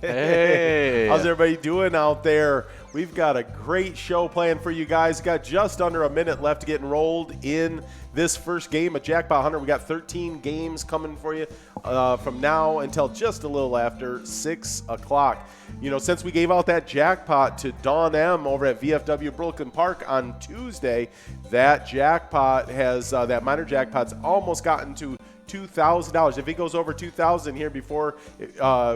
Hey, how's everybody doing out there? We've got a great show planned for you guys. Got just under a minute left to get enrolled in this first game of Jackpot Hunter. We got 13 games coming for you from now until just a little after 6 o'clock. You know, since we gave out that jackpot to Dawn M over at VFW Brooklyn Park on Tuesday, that jackpot has that minor jackpot's almost gotten to $2,000. If it goes over $2,000 here before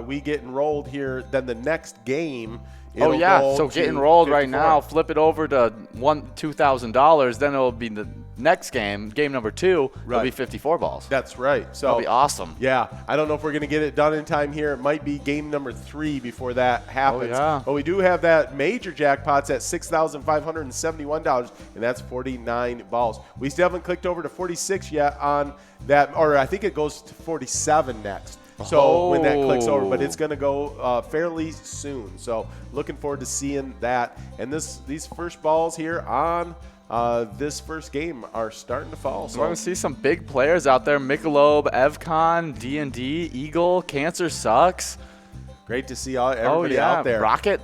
we get enrolled here, then the next game. Oh yeah, so get enrolled right now. Flip it over to $2,000. Then it'll be the next game, game number 2. Right. It'll be 54 balls. That's right. So that'll be awesome. Yeah, I don't know if we're gonna get it done in time here. It might be game number 3 before that happens. Oh, yeah. But we do have that major jackpots at $6,571, and that's 49 balls. We still haven't clicked over to 46 yet on that, or I think it goes to 47 next. So when that clicks over, but it's going to go fairly soon. So looking forward to seeing that. And these first balls here on this first game are starting to fall. So we're going to see some big players out there. Michelob, Evcon, D&D, Eagle, Cancer Sucks. Great to see everybody out there. Rocket.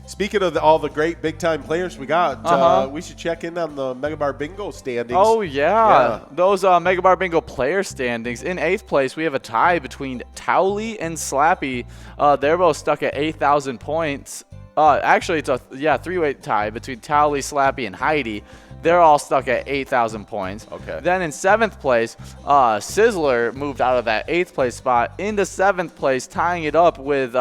Speaking of all the great big-time players we got, we should check in on the MegaBarBingo standings. Oh, yeah. Those MegaBarBingo player standings. In 8th place, we have a tie between Towley and Slappy. They're both stuck at 8,000 points. Actually, it's a three-way tie between Towley, Slappy, and Heidi. They're all stuck at 8,000 points. Okay. Then in 7th place, Sizzler moved out of that 8th place spot into 7th place, tying it up with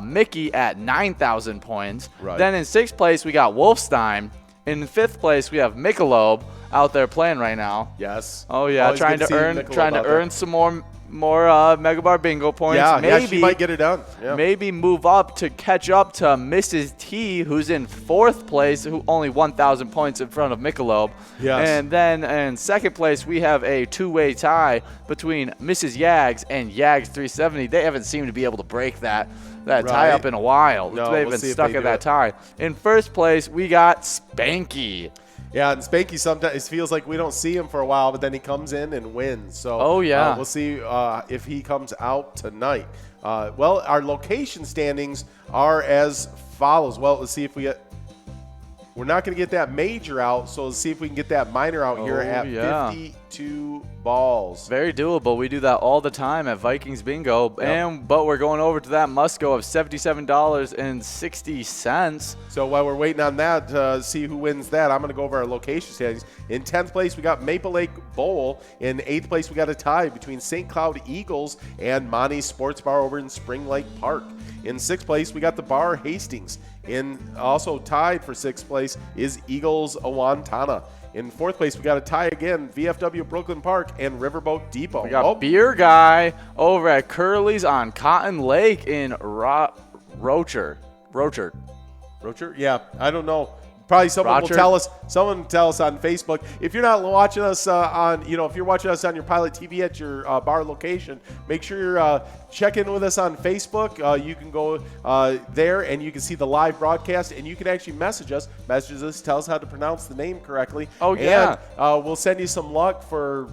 Mickey at 9,000 points. Right. Then in 6th place, we got Wolfstein. In 5th place, we have Michelob out there playing right now. Yes. Oh yeah, Always trying to earn some more MegaBarBingo points. Yeah, she might get it done. Yeah. Maybe move up to catch up to Mrs. T, who's in 4th place, who only 1,000 points in front of Michelob. Yes. And then in 2nd place, we have a two-way tie between Mrs. Yags and Yags 370. They haven't seemed to be able to break that tie up in a while. No, They've been stuck at that tie. In 1st place, we got Spanky. Yeah, and Spanky sometimes it feels like we don't see him for a while, but then he comes in and wins. So we'll see if he comes out tonight. Well, our location standings are as follows. Well, let's see if we get. We're not going to get that major out, so let's see if we can get that minor out here at 52 balls. Very doable. We do that all the time at Vikings Bingo, but we're going over to that must-go of $77.60. So while we're waiting on that to see who wins that, I'm going to go over our location standings. In 10th place, we got Maple Lake Bowl. In 8th place, we got a tie between St. Cloud Eagles and Monty's Sports Bar over in Spring Lake Park. In 6th place, we got the Bar Hastings. Also tied for 6th place is Eagles Awantana. In 4th place, we got a tie again, VFW Brooklyn Park and Riverboat Depot. We got Beer Guy over at Curly's on Cotton Lake in Rocher. Yeah, I don't know. Probably someone will tell us. Someone will tell us on Facebook. If you're not watching us if you're watching us on your Pilot TV at your bar location, make sure you're checking with us on Facebook. You can go there and you can see the live broadcast, and you can actually message us. Tell us how to pronounce the name correctly. Oh yeah. And we'll send you some luck for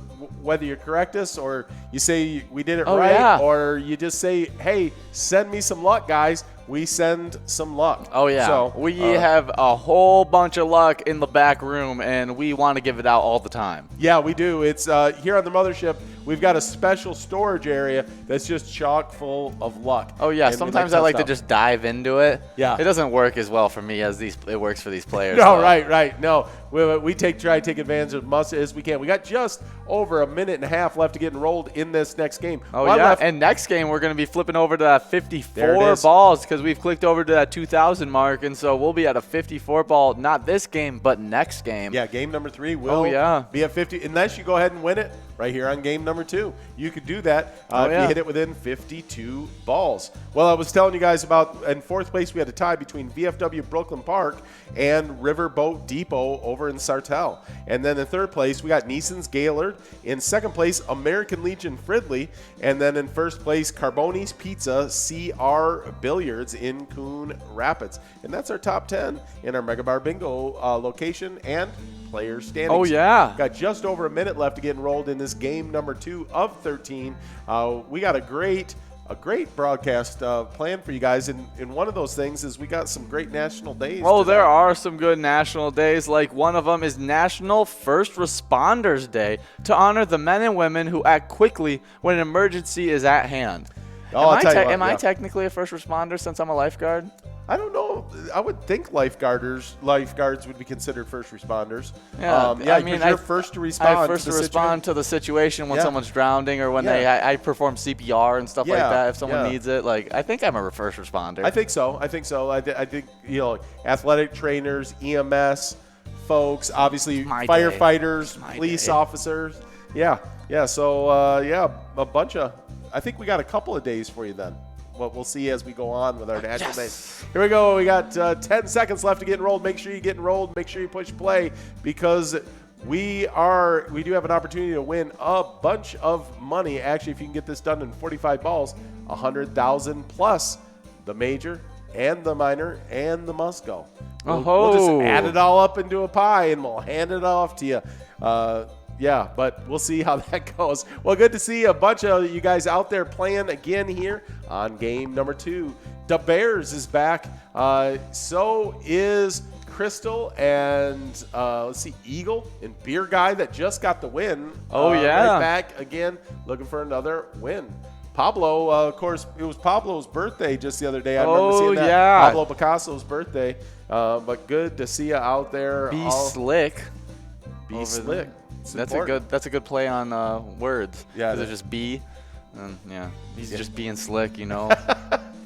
whether you correct us or you say we did it or you just say, hey, send me some luck, guys. We send some luck. Oh, yeah. So, we have a whole bunch of luck in the back room, and we want to give it out all the time. Yeah, we do. It's here on the mothership, we've got a special storage area that's just chock full of luck. Oh, yeah. Sometimes I like to just dive into it. Yeah. It doesn't work as well for me as it works for these players. No, right. No, we try to take advantage of as much as we can. We got just over a minute and a half left to get enrolled in this next game. Oh, yeah. And next game, we're going to be flipping over to that 54 balls because we've clicked over to that 2,000 mark, and so we'll be at a 54 ball, not this game, but next game. Yeah, game number 3 will be at 50. Unless you go ahead and win it, right here on game number 2. You could do that Oh, if yeah. you hit it within 52 balls. Well, I was telling you guys about, in 4th place, we had a tie between VFW Brooklyn Park and Riverboat Depot over in Sartell. And then in 3rd place, we got Neeson's Gaylord. In 2nd place, American Legion Fridley. And then in 1st place, Carboni's Pizza CR Billiards in Coon Rapids. And that's our top 10 in our MegaBarBingo location and player standings. Oh, yeah. Got just over a minute left to get enrolled in this game number 2 of 13. We got a great broadcast planned for you guys, and one of those things is we got some great national days. Oh, today. there are some good national days. Like one of them is National First Responders Day to honor the men and women who act quickly when an emergency is at hand. Oh, I'll tell you what, Am I yeah. technically a first responder since I'm a lifeguard? I don't know. I would think lifeguards would be considered first responders. Yeah, yeah. I mean, you're first to respond. I first to respond to the situation when Yeah. someone's drowning or when Yeah. I perform CPR and stuff like Yeah, that if someone yeah. needs it. Like, I think I'm a first responder. I think so. I think athletic trainers, EMS folks, obviously My day. firefighters, My police day. officers. Yeah. So a bunch of. I think we got a couple of days for you then. Well, we'll see as we go on with our national days. Here we go. We got 10 seconds left to get enrolled. Make sure you get enrolled. Make sure you push play because we do have an opportunity to win a bunch of money. Actually, if you can get this done in 45 balls, 100,000 plus the major and the minor and the must go. We'll just add it all up into a pie and we'll hand it off to you. Yeah, but we'll see how that goes. Well, good to see a bunch of you guys out there playing again here on game number 2. The Bears is back. So is Crystal and let's see, Eagle and Beer Guy that just got the win. Oh, yeah. Right back again, looking for another win. Pablo, of course, it was Pablo's birthday just the other day. I remember seeing that. Yeah. Pablo Picasso's birthday. But good to see you out there. Be slick. Be over slick. there. It's That's important. a good play on words. Yeah, it It's is. just be. And yeah, he's just being slick, you know.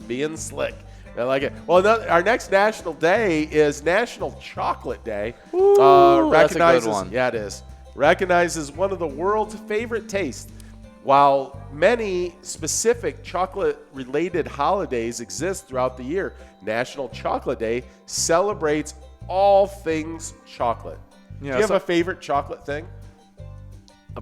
Being slick. I like it. Well, our next national day is National Chocolate Day. Ooh, that's a good one. Yeah, it is. Recognizes one of the world's favorite tastes. While many specific chocolate-related holidays exist throughout the year, National Chocolate Day celebrates all things chocolate. Yeah, Do you have so- a favorite chocolate thing?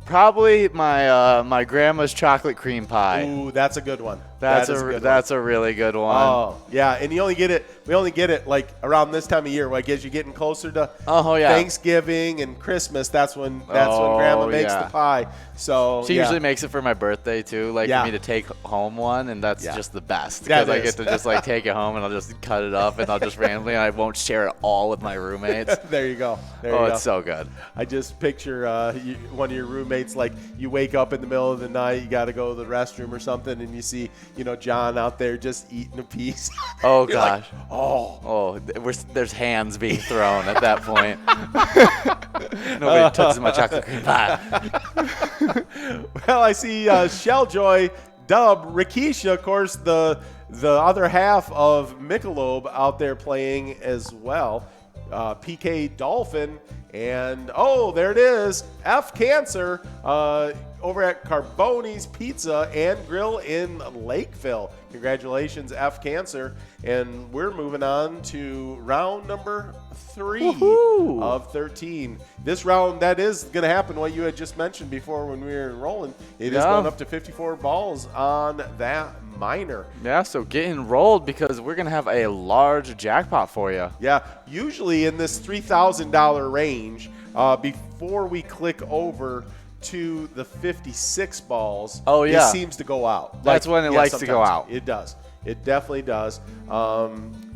Probably my grandma's chocolate cream pie. Ooh, that's a good one. That's That is a good one. that's a really good one. Oh, yeah, and we only get it like around this time of year, like as you're getting closer to Oh, yeah. Thanksgiving and Christmas. That's when Grandma makes yeah. the pie. So She yeah. usually makes it for my birthday too, like Yeah. for me to take home one, and that's Yeah. just the best That because I is. get to just like take it home and I'll just cut it up and I'll just randomly and I won't share it all with my roommates. There you go. There Oh, you go. it's so good. I just picture one of your roommates, like you wake up in the middle of the night, you got to go to the restroom or something, and you see, John out there just eating a piece. Oh You're like, gosh. oh. There's hands being thrown at that point. Nobody touches my chocolate cream pie. Well, I see Shelljoy, Dub, Rikisha, of course, the other half of Michelob out there playing as well. PK Dolphin, and there it is, F Cancer over at Carboni's Pizza and Grill in Lakeville. Congratulations, F Cancer. And we're moving on to round number 3 Woohoo. of 13. This round, that is going to happen, what you had just mentioned before when we were enrolling. It is Yeah. going up to 54 balls on that minor. Yeah, so get enrolled because we're gonna have a large jackpot for you. Yeah, usually in this $3,000 range, before we click over to the 56 balls, Oh, yeah. it seems to go out. That's when it likes to go sometimes. out. It does. It definitely does.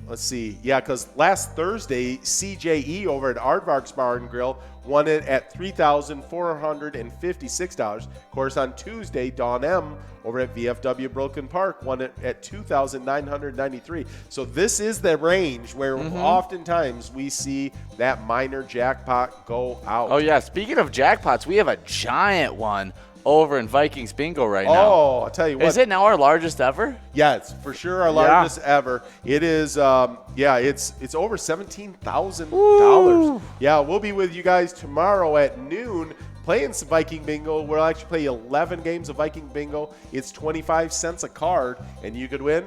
Let's see. Yeah, because last Thursday, CJE over at Aardvark's Bar and Grill won it at $3,456. Of course, on Tuesday, Dawn M over at VFW Brooklyn Park won it at $2,993. So this is the range where oftentimes we see that minor jackpot go out. Oh yeah, speaking of jackpots, we have a giant one over in Vikings Bingo right now. Oh, I'll tell you what. Is it now our largest ever? Yeah, it's for sure our largest ever. It is, it's over $17,000. Yeah, we'll be with you guys tomorrow at noon playing some Viking Bingo. We'll actually play 11 games of Viking Bingo. It's 25 cents a card, and you could win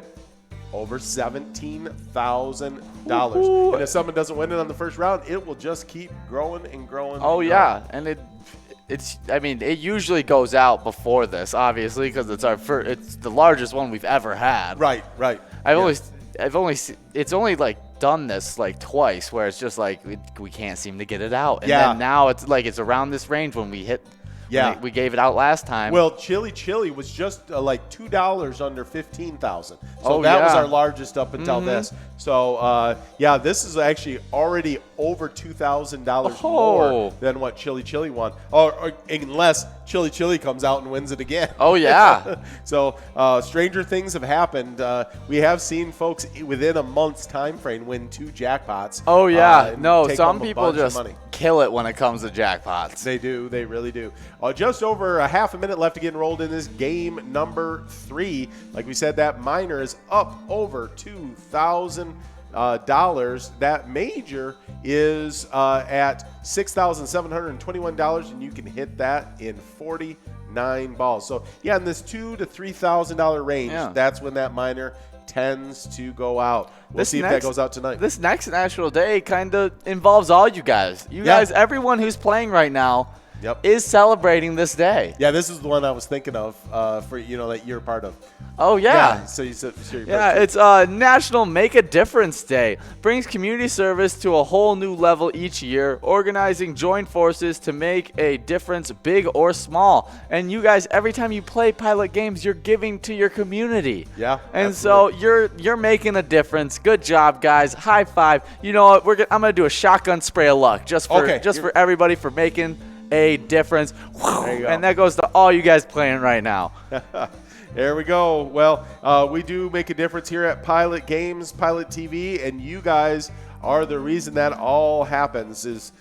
over $17,000. And if someone doesn't win it on the first round, it will just keep growing and growing. Oh, yeah. And I mean, it usually goes out before this, obviously, because it's the largest one we've ever had. Right. It's only like done this like twice, where it's just like we can't seem to get it out, and Yeah. then now it's like it's around this range when we hit. Yeah. we gave it out last time. Well, Chili was just like $2 under 15,000. So Oh, that was yeah. our largest up until this. So yeah, this is actually already over $2,000 more than what Chili won. Or unless Chili comes out and wins it again. Oh, yeah. So stranger things have happened. We have seen folks within a month's time frame win 2 jackpots. Oh yeah, and no. take Some home a people bunch of just money. kill it when it comes to jackpots. They do. They really do. Just over a half a minute left to get enrolled in this game number 3. Like we said, that minor is up over $2,000. That major is at $6,721, and you can hit that in 49 balls. So yeah, in this $2,000 to $3,000 range, that's when that minor tends to go out. We'll see if that goes out tonight. This next National Day kind of involves all you guys. You guys, everyone who's playing right now is celebrating this day. Yeah, this is the one I was thinking of for, that you're part of. Oh, yeah. So you said, it's National Make a Difference Day. Brings community service to a whole new level each year, organizing joint forces to make a difference, big or small. And you guys, every time you play pilot games, you're giving to your community. Yeah. And absolutely. so you're making a difference. Good job, guys. High five. You know what? I'm gonna do a shotgun spray of luck just for everybody for making a difference. There you go. And that goes to all you guys playing right now. There we go. Well, we do make a difference here at Pilot Games, Pilot TV, and you guys are the reason that all happens, is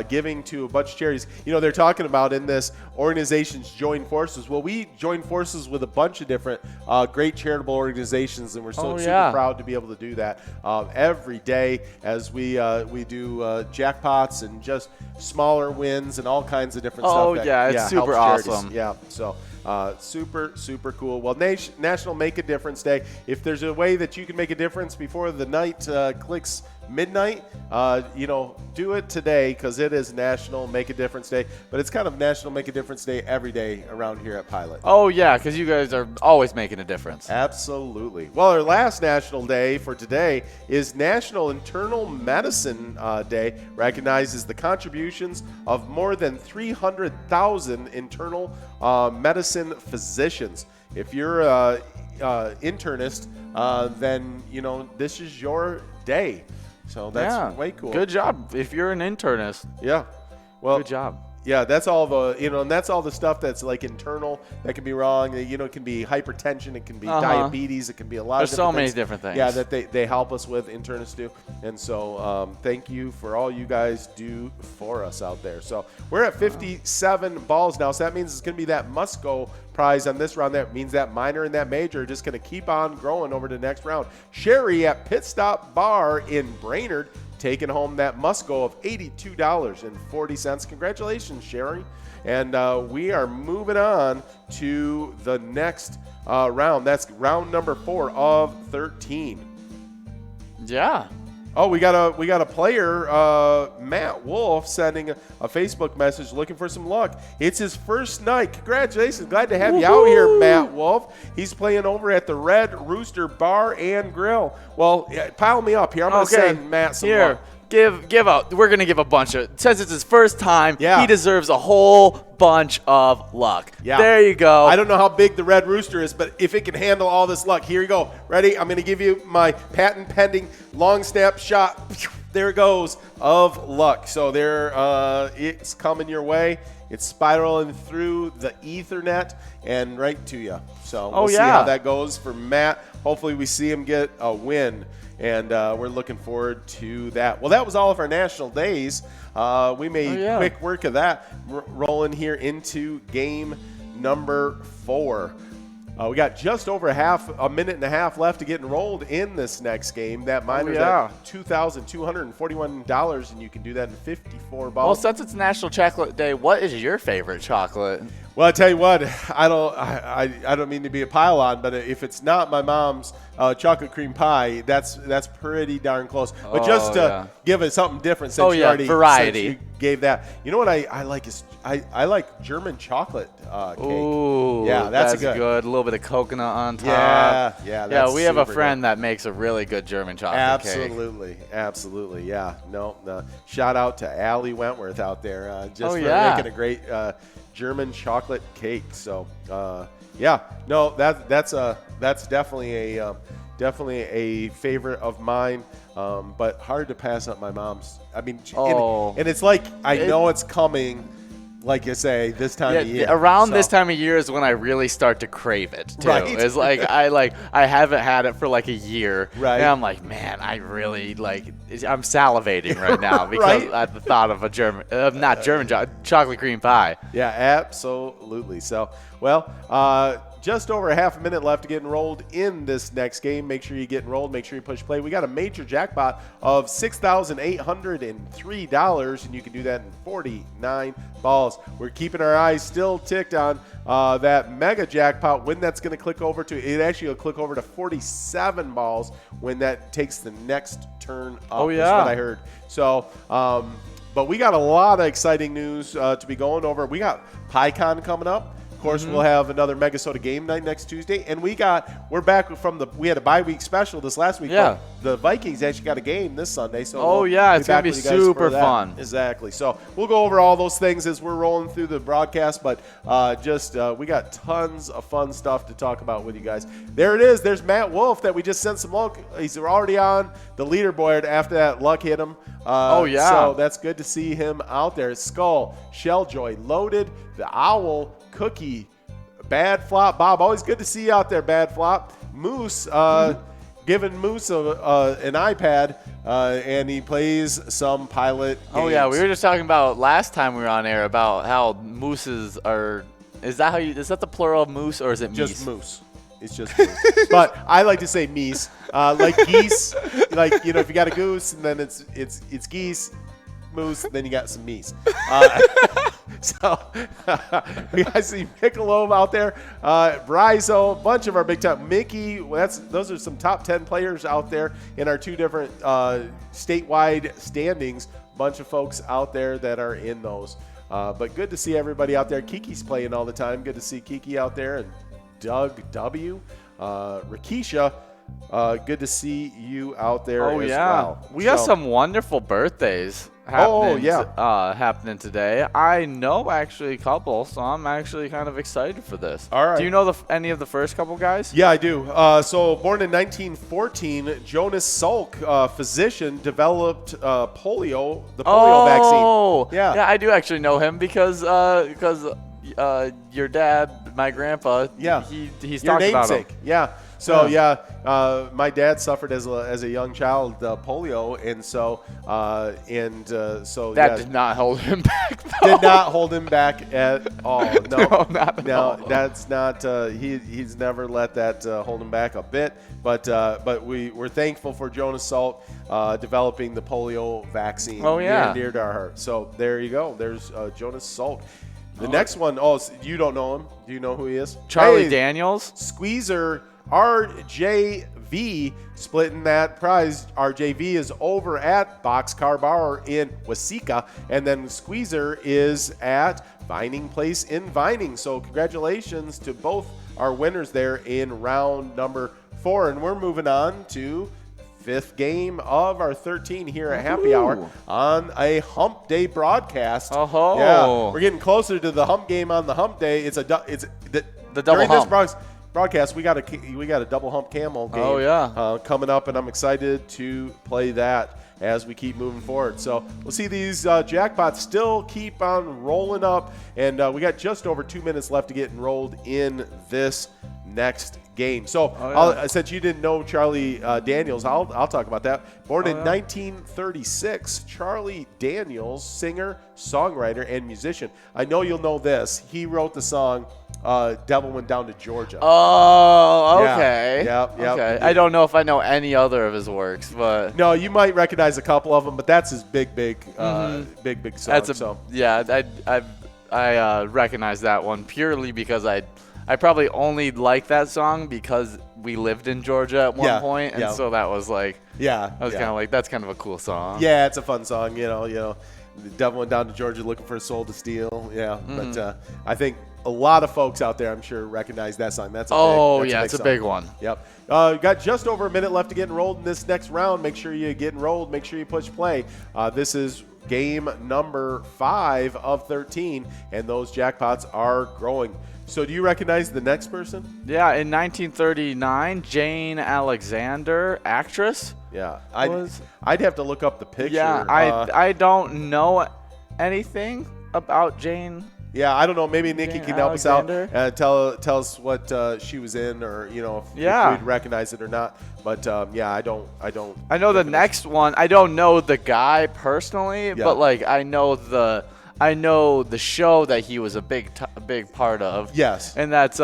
giving to a bunch of charities. They're talking about in this organizations join forces. Well, we join forces with a bunch of different great charitable organizations, and we're so super proud to be able to do that every day as we do jackpots and just smaller wins and all kinds of different stuff. Oh, yeah, it's super awesome. Yeah, so super, super cool. Well, National Make a Difference Day. If there's a way that you can make a difference before the night clicks midnight, do it today, because it is National Make a Difference Day. But it's kind of National Make a Difference Day every day around here at Pilot. Oh, yeah, because you guys are always making a difference. Absolutely. Well, our last National Day for today is National Internal Medicine Day. Recognizes the contributions of more than 300,000 internal medicine physicians. If you're an internist, then, this is your day. So that's way cool. Good job if you're an internist. Yeah. Well, good job. Yeah, that's all the, and that's all the stuff that's like internal that can be wrong. It can be hypertension, it can be diabetes, it can be a lot of different things. There's so many different things. Yeah, that they help us with, internists do. And so thank you for all you guys do for us out there. So we're at 57 balls now, so that means it's going to be that must-go prize on this round. That means that minor and that major are just going to keep on growing over to the next round. Sherry at Pit Stop Bar in Brainerd taking home that must-go of $82.40. Congratulations, Sherry. And we are moving on to the next round. That's round number 4 of 13. Yeah. Oh, we got a player, Matt Wolf, sending a Facebook message looking for some luck. It's his first night. Congratulations. Glad to have you out here, Matt Wolf. He's playing over at the Red Rooster Bar and Grill. Well, pile me up here. I'm going to send Matt some luck. Give out. We're gonna give a bunch of. Since it's his first time, he deserves a whole bunch of luck. Yeah. There you go. I don't know how big the Red Rooster is, but if it can handle all this luck, here you go. Ready? I'm gonna give you my patent pending long snap shot. There it goes of luck. So there, it's coming your way. It's spiraling through the Ethernet and right to you. So we'll see how that goes for Matt. Hopefully we see him get a win. And we're looking forward to that. Well, that was all of our national days. We made quick work of that. Rolling here into game number 4. We got just over a minute and a half left to get enrolled in this next game. That miner's at $2,241, and you can do that in 54 balls. Well, since it's National Chocolate Day, what is your favorite chocolate? Well, I tell you what, I don't mean to be a pile-on, but if it's not my mom's chocolate cream pie, that's pretty darn close. But just to give it something different, since you already variety. Since you gave that. You know what I like is I like German chocolate cake. Ooh, yeah, that's good. A little bit of coconut on top. Yeah. Yeah, we have a friend that makes a really good German chocolate cake. Absolutely. Yeah. No. Shout out to Allie Wentworth out there just for making a great German chocolate cake. So no, that's definitely a favorite of mine. But hard to pass up my mom's. I mean, and it's like I know it's coming. Like you say, this time of year. Around this time of year is when I really start to crave it too. Right. It's like I haven't had it for like a year. Right. And I'm like, man, I really I'm salivating right now because at the thought of chocolate cream pie. Yeah, absolutely. So, well, just over half a minute left to get enrolled in this next game. Make sure you get enrolled. Make sure you push play. We got a major jackpot of $6,803, and you can do that in 49 balls. We're keeping our eyes still ticked on that mega jackpot. When that's going to click over to, it actually will click over to 47 balls when that takes the next turn up. Oh, yeah. That's what I heard. So, but we got a lot of exciting news to be going over. We got PyCon coming up. Of course, we'll have another Megasota game night next Tuesday, and we're back from we had a bye week special this last week. Yeah, the Vikings actually got a game this Sunday, so it's gonna be super fun. Exactly. So we'll go over all those things as we're rolling through the broadcast, but we got tons of fun stuff to talk about with you guys. There it is. There's Matt Wolf that we just sent some luck. He's already on the leaderboard after that luck hit him. So that's good to see him out there. Skull, Shelljoy, Loaded, the Owl, Cookie, Bad Flop, Bob. Always good to see you out there, Bad Flop. Moose, giving Moose an iPad, and he plays some pilot games. Oh yeah, we were just talking about last time we were on air about how mooses are. Is that the plural of moose or is it just meese? Moose? It's just moose. But I like to say meese, like geese. Like if you got a goose and then it's geese. Moose, then you got some meese. So we got some Michelob out there, Bryzo, a bunch of our big time. Mickey, those are some top 10 players out there in our two different statewide standings. Bunch of folks out there that are in those. But good to see everybody out there. Kiki's playing all the time. Good to see Kiki out there, and Doug W. Rakisha. Good to see you out there as well. We got some wonderful birthdays happening today. I know actually a couple, so I'm actually kind of excited for this. All right. Do you know any of the first couple guys? Yeah, I do. So born in 1914, Jonas Salk, physician, developed the polio vaccine. Oh, yeah, I do actually know him because your dad, my grandpa, he's your talking about him. Yeah. So my dad suffered as a young child polio, and so that did not hold him back. Though. Did not hold him back at all. No, not at all. That's not. He's never let that hold him back a bit. But we're thankful for Jonas Salt developing the polio vaccine. Oh yeah, near and dear to our heart. So there you go. There's Jonas Salt. The next one, you don't know him. Do you know who he is? Charlie Daniels. Squeezer RJV splitting that prize. RJV is over at Boxcar Bar in Waseca, and then Squeezer is at Vining Place in Vining. So congratulations to both our winners there in round number 4. And we're moving on to 5th game of our 13 here at Happy Hour on a Hump Day broadcast. Oh, yeah, we're getting closer to the Hump game on the Hump Day. It's the double hump. This broadcast, we got a double hump camel game coming up, and I'm excited to play that as we keep moving forward. So we'll see these jackpots still keep on rolling up, and we got just over 2 minutes left to get enrolled in this next game. So yeah. since you didn't know Charlie Daniels, I'll talk about that. Born in 1936, Charlie Daniels, singer, songwriter, and musician. I know you'll know this. He wrote the song Devil Went Down to Georgia. Oh, okay. Yep. Okay. I don't know if I know any other of his works, but no, you might recognize a couple of them, but that's his big song. that's I recognize that one purely because I probably only like that song because we lived in Georgia at one point, and so that was like I was kind of like, that's kind of a cool song. Yeah, it's a fun song. You know, the devil went down to Georgia looking for a soul to steal. Yeah, but I think a lot of folks out there, I'm sure, recognize that song. It's a big one. Yep. Got just over a minute left to get enrolled in this next round. Make sure you get enrolled. Make sure you push play. This is game number 5 of 13, and those jackpots are growing. So do you recognize the next person? Yeah, in 1939, Jane Alexander, actress. Yeah, I'd have to look up the picture. Yeah, I don't know anything about Jane. Yeah, I don't know. Maybe Nikki Jane can help Alexander. us out. Tell us what she was in, or if we'd recognize it or not. But I don't. I know the next one. I don't know the guy personally, but like I know the show that he was a big part of. Yes. And that's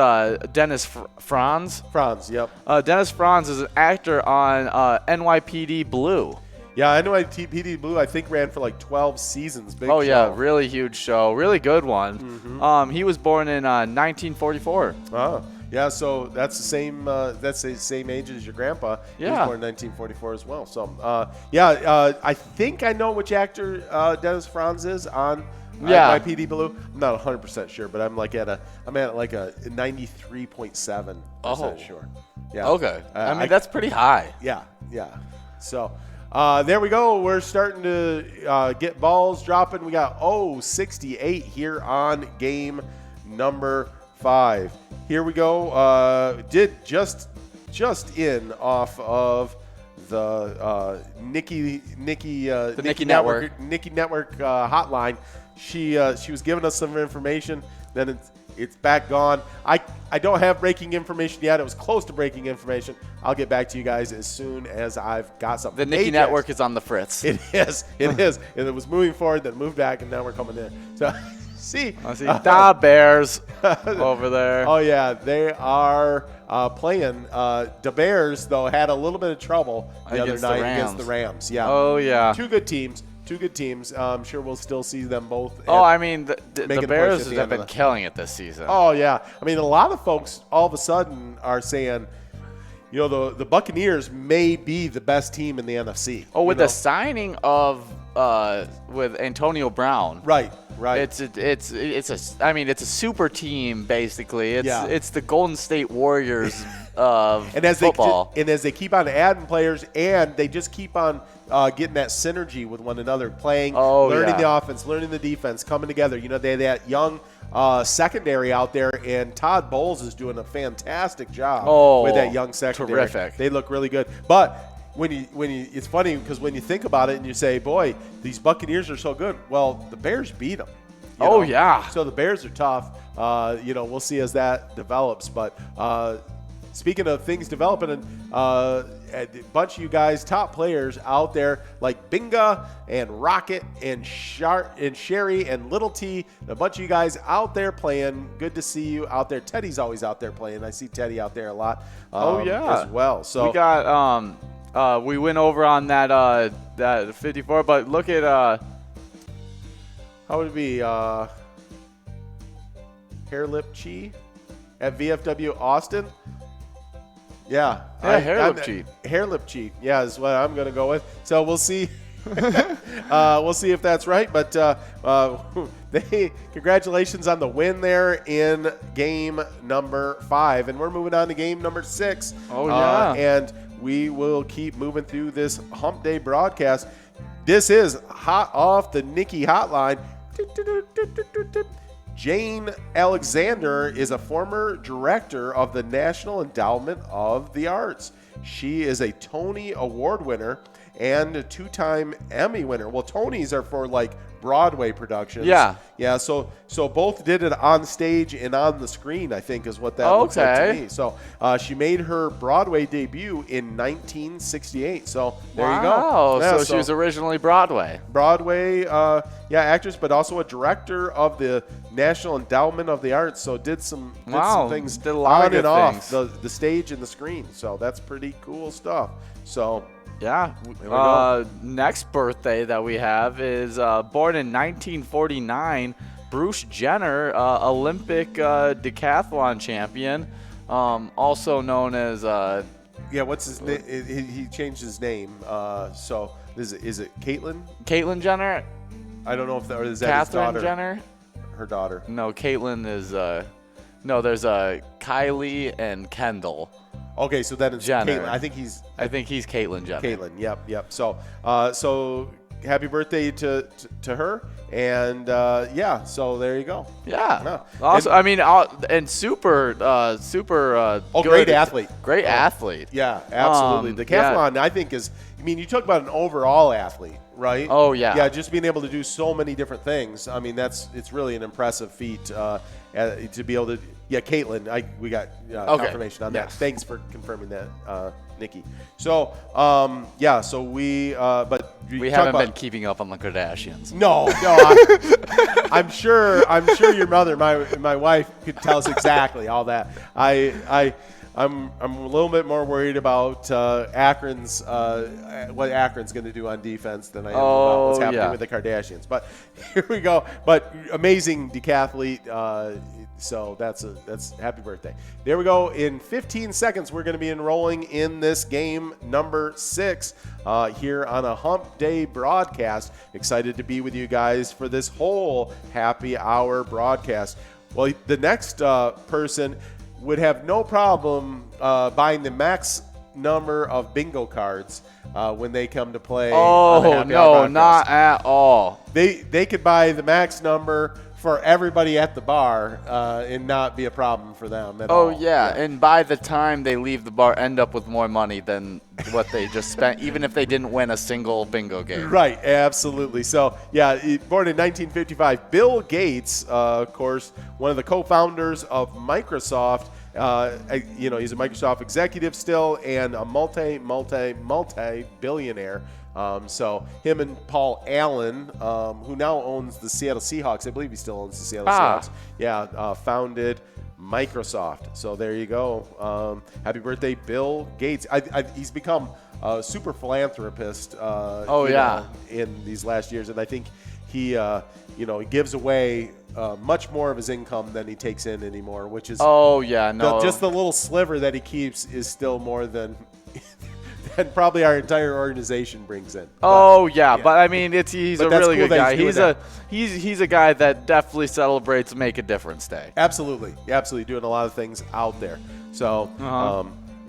Dennis Franz. Franz, yep. Dennis Franz is an actor on NYPD Blue. Yeah, NYPD Blue, I think, ran for like 12 seasons. Big show. Yeah, really huge show. Really good one. Mm-hmm. He was born in 1944. Oh, yeah, so that's the same age as your grandpa. Yeah. He was born in 1944 as well. So, I think I know which actor Dennis Franz is on NYPD Blue. I'm not 100% sure, but I'm at like a 93.7% sure. Yeah. Okay. I mean, that's pretty high. Yeah. So, there we go. We're starting to get balls dropping. We got 68 here on game number 5. Here we go. Did just in off of the Nikki Network hotline. She was giving us some information. Then it's back gone. I don't have breaking information yet. It was close to breaking information. I'll get back to you guys as soon as I've got something. The Nikki Network is on the fritz. It is. And it was moving forward, then moved back, and now we're coming in. So, see. The Bears over there. Oh, yeah. They are playing. The Bears, though, had a little bit of trouble the other night against the Rams. Yeah. Oh, yeah. Two good teams. I'm sure we'll still see them both. I mean, the Bears have been killing it this season. Oh, yeah. I mean, a lot of folks all of a sudden are saying, the Buccaneers may be the best team in the NFC. Oh, with the signing of with Antonio Brown. Right. It's a super team basically. It's the Golden State Warriors of football. And as they keep on adding players, and they just keep on getting that synergy with one another, playing, learning the offense, learning the defense, coming together. They have that young secondary out there, and Todd Bowles is doing a fantastic job with that young secondary. Terrific. They look really good. But when you it's funny because when you think about it and you say, boy, these Buccaneers are so good. Well, the Bears beat them. So the Bears are tough. We'll see as that develops. But speaking of things developing, a bunch of you guys, top players out there like Binga and Rocket and Sherry and Little T, a bunch of you guys out there playing. Good to see you out there. Teddy's always out there playing. I see Teddy out there a lot as well. So we got we went over on that 54, but look at how would it be? Hair Lip Chi at VFW Austin. Yeah. Hair Lip Chi. Hair Lip Chi. Yeah, is what I'm going to go with. So we'll see. We'll see if that's right. But congratulations on the win there in game number 5. And we're moving on to game number 6. Oh, yeah. And we will keep moving through this Hump Day broadcast. This is hot off the Nikki hotline. Jane Alexander is a former director of the National Endowment of the Arts. She is a Tony Award winner and a 2-time Emmy winner. Well, Tonys are for like Broadway productions. Yeah. Yeah, so both did it on stage and on the screen, I think is what that looks like to me. So she made her Broadway debut in 1968. So there you go. Wow, Yeah, so she was originally Broadway. Broadway, actress, but also a director of the National Endowment of the Arts. So did some things did a lot on of good and off things. the stage and the screen. So that's pretty cool stuff. So Yeah. we go. Next birthday that we have is born in 1949, Bruce Jenner, Olympic decathlon champion, also known as what's his name? He changed his name. So is it Caitlyn? Caitlyn Jenner. I don't know if that, or is that his daughter? Catherine Jenner. Her daughter. No, Caitlyn is no. There's Kylie and Kendall. Okay, so then it's Jenner. Caitlyn. I think he's Caitlyn Jenner. Caitlyn. Yep. So happy birthday to her, and so there you go. Yeah. Also, I mean, and super good. Great athlete. Great athlete. Yeah, absolutely. The decathlon, I think, is. I mean, you talk about an overall athlete, right? Oh yeah. Yeah, just being able to do so many different things. I mean, it's really an impressive feat to be able to. Yeah, Caitlyn, we got confirmation on that. Yes. Thanks for confirming that, Nikki. So, so we haven't been keeping up on the Kardashians. No, I'm sure your mother, my wife, could tell us exactly all that. I'm a little bit more worried about Akron's what Akron's going to do on defense than I am about what's happening with the Kardashians. But here we go. But amazing decathlete. So that's happy birthday. There we go. In 15 seconds, we're going to be enrolling in this game number 6 here on a Hump Day broadcast. Excited to be with you guys for this whole happy hour broadcast. Well, the next person would have no problem buying the max number of bingo cards when they come to play. Oh no, not at all. They could buy the max number for everybody at the bar and not be a problem for them at all. Oh yeah, and by the time they leave the bar, end up with more money than what they just spent, even if they didn't win a single bingo game. Right, absolutely. So yeah, born in 1955, Bill Gates, of course, one of the co-founders of Microsoft. He's a Microsoft executive still and a multi-billionaire. So him and Paul Allen, who now owns the Seattle Seahawks, I believe he still owns the Seattle Seahawks. Yeah, founded Microsoft. So there you go. Happy birthday, Bill Gates. He's become a super philanthropist. In these last years, and I think he gives away much more of his income than he takes in anymore, which is just the little sliver that he keeps is still more than probably our entire organization brings in. But I mean, he's a really good guy. He's He's a guy that definitely celebrates Make a Difference Day. Absolutely doing a lot of things out there. So.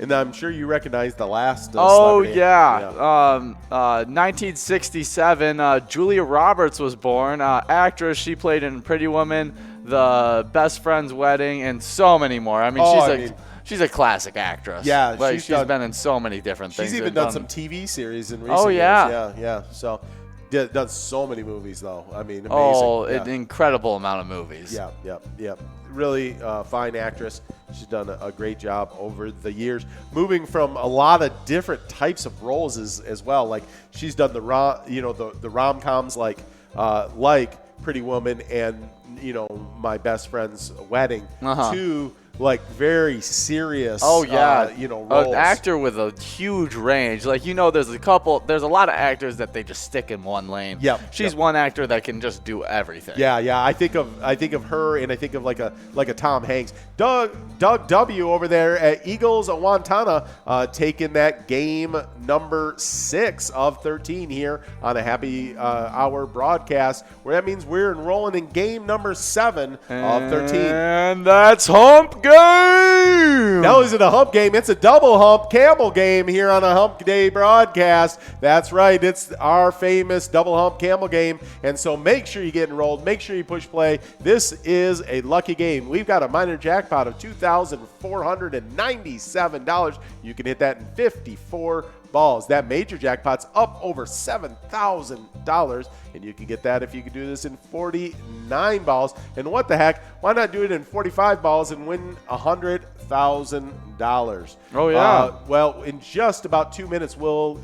And I'm sure you recognize the last. 1967. Julia Roberts was born. Actress. She played in Pretty Woman, The Best Friend's Wedding, and so many more. I mean, she's a classic actress. Yeah, she's been in so many different things. She's even done some TV series in recent years. Yeah. So, done so many movies though. I mean, amazing. An incredible amount of movies. Yeah. Really fine actress. She's done a great job over the years, moving from a lot of different types of roles as well. Like she's done the rom-coms like Pretty Woman and My Best Friend's Wedding to like very serious roles. An actor with a huge range. Like there's a lot of actors that they just stick in one lane. She's one actor that can just do everything. I think of her, and I think of like a Tom Hanks. Doug W over there at Eagles Wantana taking that game number 6 of 13 here on a happy hour broadcast, where that means we're enrolling in game number 7 of 13. And that's Hump Game! Now is it a hump game? It's a double hump camel game here on a Hump Day broadcast. That's right. It's our famous double hump camel game. And so make sure you get enrolled. Make sure you push play. This is a lucky game. We've got a minor jackpot of $2,497. You can hit that in 54 balls. That major jackpot's up over $7,000, and you can get that if you can do this in 49 balls. And what the heck? Why not do it in 45 balls and win $100,000? Oh, yeah. Well, in just about 2 minutes, we'll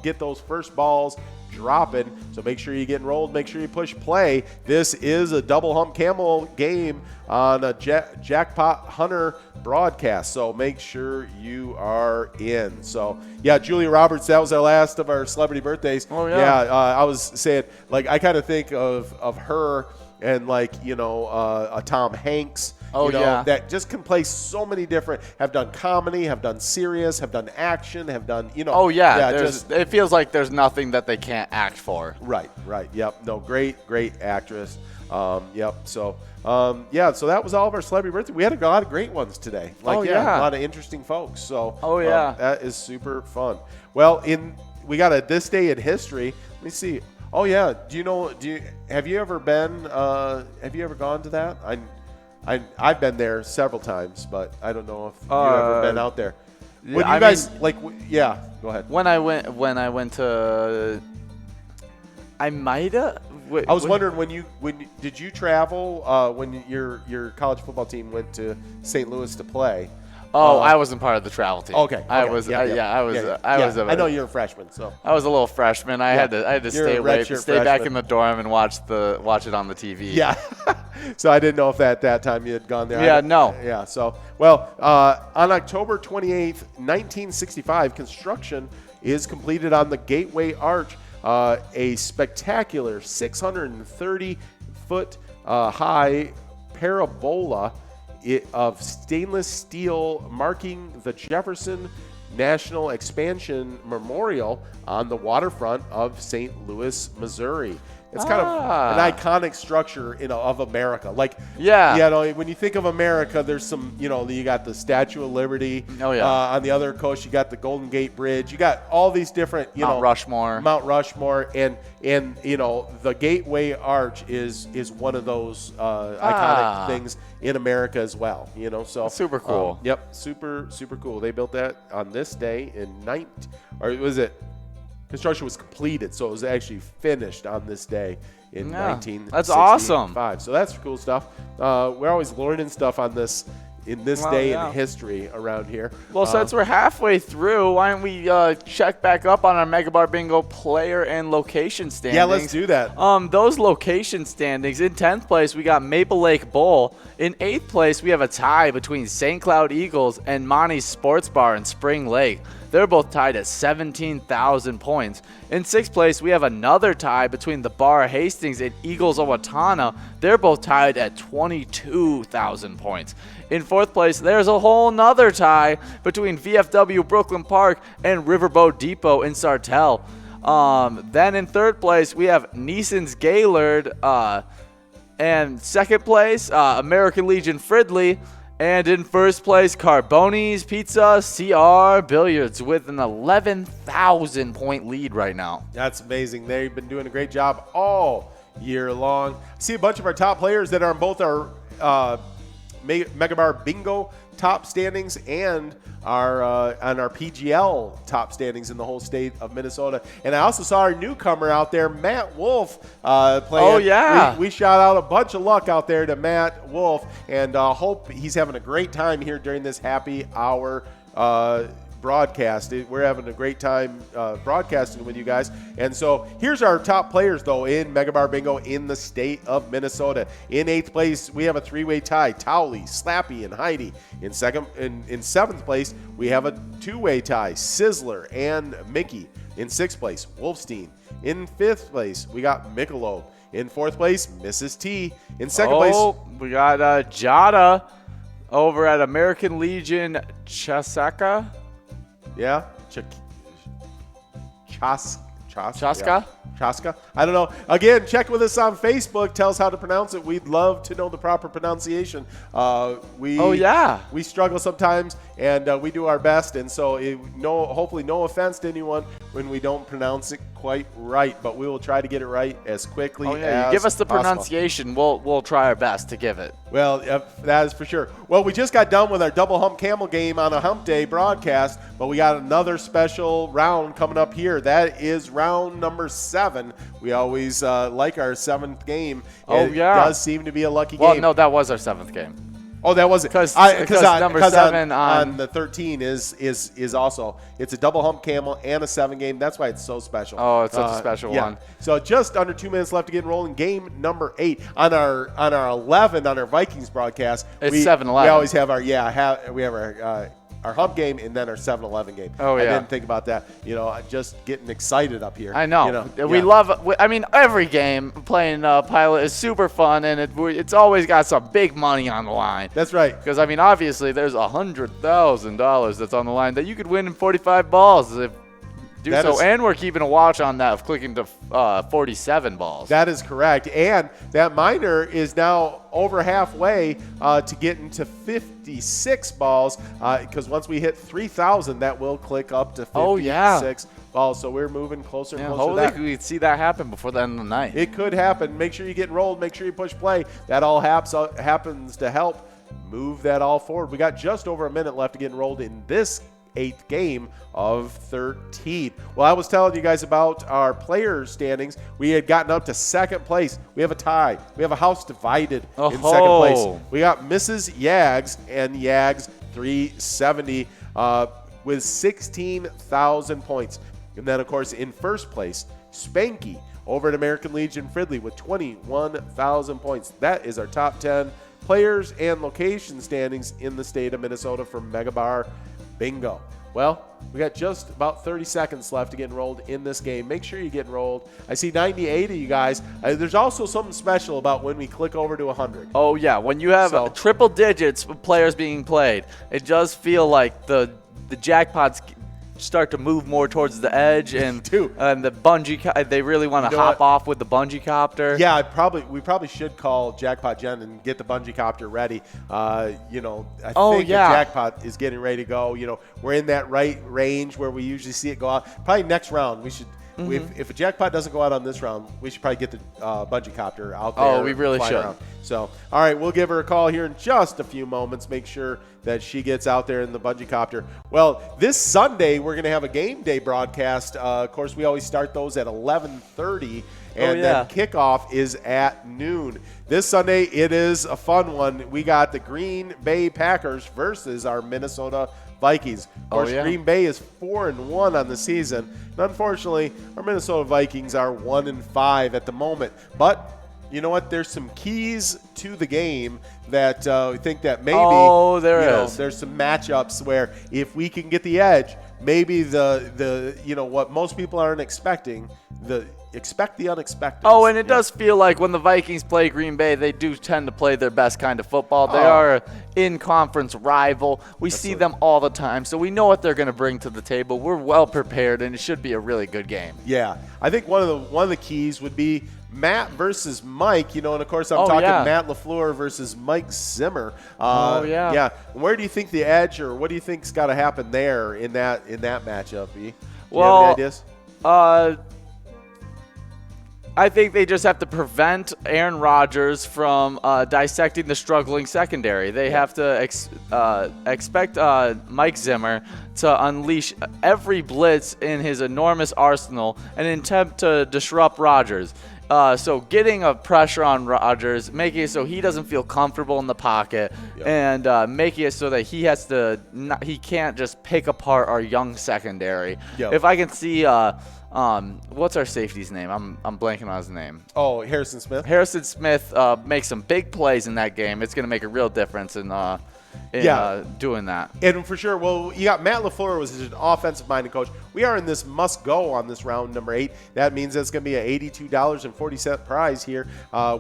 get those first balls dropping. So make sure you get enrolled. Make sure you push play. This is a double hump camel game on a Jackpot Hunter broadcast. So make sure you are in. So yeah, Julia Roberts, that was our last of our celebrity birthdays. Oh yeah. Yeah, I was saying, like, I kind of think of her and, like, a Tom Hanks. Oh, yeah. That just can play so many different, have done comedy, have done serious, have done action, have done, Oh, yeah. It feels like there's nothing that they can't act for. Right. Yep. No, great actress. Yep. So, yeah, so that was all of our celebrity birthday. We had a lot of great ones today. A lot of interesting folks. So, that is super fun. Well, we got a this day in history. Let me see. Oh yeah. Have you ever gone to that? I've been there several times, but I don't know if you've ever been out there. Go ahead. When I went to, I might have. I was wondering when did you travel when your college football team went to St. Louis to play? Oh, I wasn't part of the travel team. Okay. I was. I know you're a freshman, so I was a little freshman. I had to stay back in the dorm and watch it on the TV. Yeah. So I didn't know if at that time you had gone there. Yeah, no. Yeah. So on October 28th, 1965, construction is completed on the Gateway Arch, a spectacular 630-foot high parabola of stainless steel marking the Jefferson National Expansion Memorial on the waterfront of St. Louis, Missouri. It's kind of an iconic structure of America. Like, when you think of America, there's some, you got the Statue of Liberty. Oh, yeah. On the other coast, you got the Golden Gate Bridge. You got all these different, Mount Rushmore, and the Gateway Arch is one of those iconic things in America as well. So super cool. Yep, super cool. They built that on this day construction was completed, so it was actually finished on this day in 1965. That's awesome. So that's cool stuff. We're always learning stuff on this day in history around here. Well, since we're halfway through, why don't we check back up on our MegaBarBingo player and location standings? Yeah, let's do that. Those location standings, in 10th place, we got Maple Lake Bowl. In 8th place, we have a tie between St. Cloud Eagles and Monty's Sports Bar in Spring Lake. They're both tied at 17,000 points. In 6th place, we have another tie between the Bar Hastings and Eagles Owatonna. They're both tied at 22,000 points. In 4th place, there's a whole nother tie between VFW Brooklyn Park and Riverboat Depot in Sartell. Then in 3rd place, we have Neeson's Gaylord. And 2nd place, American Legion Fridley. And in 1st place, Carboni's Pizza CR Billiards with an 11,000 point lead right now. That's amazing. They've been doing a great job all year long. I see a bunch of our top players that are on both our MegaBarBingo top standings and our PGL top standings in the whole state of Minnesota. And I also saw our newcomer out there, Matt Wolf, playing. Oh, yeah. We shout out a bunch of luck out there to Matt Wolf, and hope he's having a great time here during this happy hour broadcast. We're having a great time broadcasting with you guys. And so here's our top players, though, in MegaBarBingo in the state of Minnesota. In 8th place, we have a three-way tie, Towley, Slappy, and Heidi. In 7th place, we have a two-way tie, Sizzler and Mickey. In 6th place, Wolfstein. In 5th place, we got Michelob. In 4th place, Mrs. T. In 2nd place, we got Jada over at American Legion Chasaka. Yeah, Chaska. Chaska? Chaska. I don't know. Again, check with us on Facebook. Tell us how to pronounce it. We'd love to know the proper pronunciation. We struggle sometimes. and we do our best. And so, hopefully, no offense to anyone when we don't pronounce it quite right, but we will try to get it right as quickly as give us the possible. pronunciation. We'll try our best to give it. Well, that is for sure. Well, we just got done with our double hump camel game on a hump day broadcast, but we got another special round coming up here. That is round number 7. We always like our 7th game. Oh, It yeah. does seem to be a lucky Well, game. no, that was our 7th game. Oh, that was it. Because number 7 on the 13 is also, it's a double hump camel and a 7 game. That's why it's so special. Oh, it's such a special one. So just under 2 minutes left to get rolling. Game number 8 on our 11 on our Vikings broadcast. It's we 7-11. We always have our hump game and then our 7-11 game. Oh, yeah. I didn't think about that. Just getting excited up here. I know. We yeah. love. I mean, every game playing Pilot is super fun, and it's always got some big money on the line. That's right. Because I mean, obviously, there's $100,000 that's on the line that you could win in 45 balls if do That so. is- And we're keeping a watch on that of clicking to 47 balls. That is correct. And that minor is now over halfway to getting to 56 balls because once we hit 3,000, that will click up to 56 Oh, yeah. balls. So we're moving closer and Yeah, closer to hopefully that. we could see that happen before the end of the night. It could happen. Make sure you get enrolled. Make sure you push play. That all happens to help move that all forward. We got just over a minute left to get enrolled in this 8th game of 13. Well, I was telling you guys about our player standings. We had gotten up to 2nd place. We have a tie. We have a house divided in 2nd place. We got Mrs. Yags and Yags 370 with 16,000 points. And then, of course, in 1st place, Spanky over at American Legion Fridley with 21,000 points. That is our top 10 players and location standings in the state of Minnesota for MegaBarBingo. Well, we got just about 30 seconds left to get enrolled in this game. Make sure you get enrolled. I see 98 of you guys. There's also something special about when we click over to 100. Oh, yeah. When you have triple digits of players being played, it does feel like the jackpots start to move more towards the edge, and the bungee, they really want to hop off with the bungee copter. Yeah, we probably should call Jackpot Jen and get the bungee copter ready. I think the Jackpot is getting ready to go. We're in that right range where we usually see it go out. Probably next round we should. If a jackpot doesn't go out on this round, we should probably get the bungee copter out there. Oh, we really should. Around. So, all right, we'll give her a call here in just a few moments. Make sure that she gets out there in the bungee copter. Well, this Sunday, we're going to have a game day broadcast. Of course, we always start those at 11:30, and then kickoff is at noon. This Sunday, it is a fun one. We got the Green Bay Packers versus our Minnesota Vikings. Of course, Green Bay is 4-1 on the season. And unfortunately, our Minnesota Vikings are 1-5 at the moment. But you know what? There's some keys to the game that we think that maybe there's some matchups where if we can get the edge, maybe the what most people aren't expecting, expect the unexpected. Oh, and it does feel like when the Vikings play Green Bay, they do tend to play their best kind of football. They are an in-conference rival. We see them all the time, so we know what they're going to bring to the table. We're well prepared, and it should be a really good game. Yeah, I think one of the keys would be Matt versus Mike, and of course I'm talking Matt LaFleur versus Mike Zimmer. Yeah. Where do you think the edge, or what do you think's got to happen there in that matchup? Do you have any ideas? I think they just have to prevent Aaron Rodgers from dissecting the struggling secondary. They have to expect Mike Zimmer to unleash every blitz in his enormous arsenal and attempt to disrupt Rodgers. So getting a pressure on Rodgers, making it so he doesn't feel comfortable in the pocket, and making it so that he can't just pick apart our young secondary. If I can see, what's our safety's name? I'm blanking on his name. Oh, Harrison Smith. Harrison Smith makes some big plays in that game. It's going to make a real difference in doing that. And for sure, well, you got Matt LaFleur was an offensive-minded coach. We are in this must-go on this round number 8. That means it's going to be an $82.40 prize here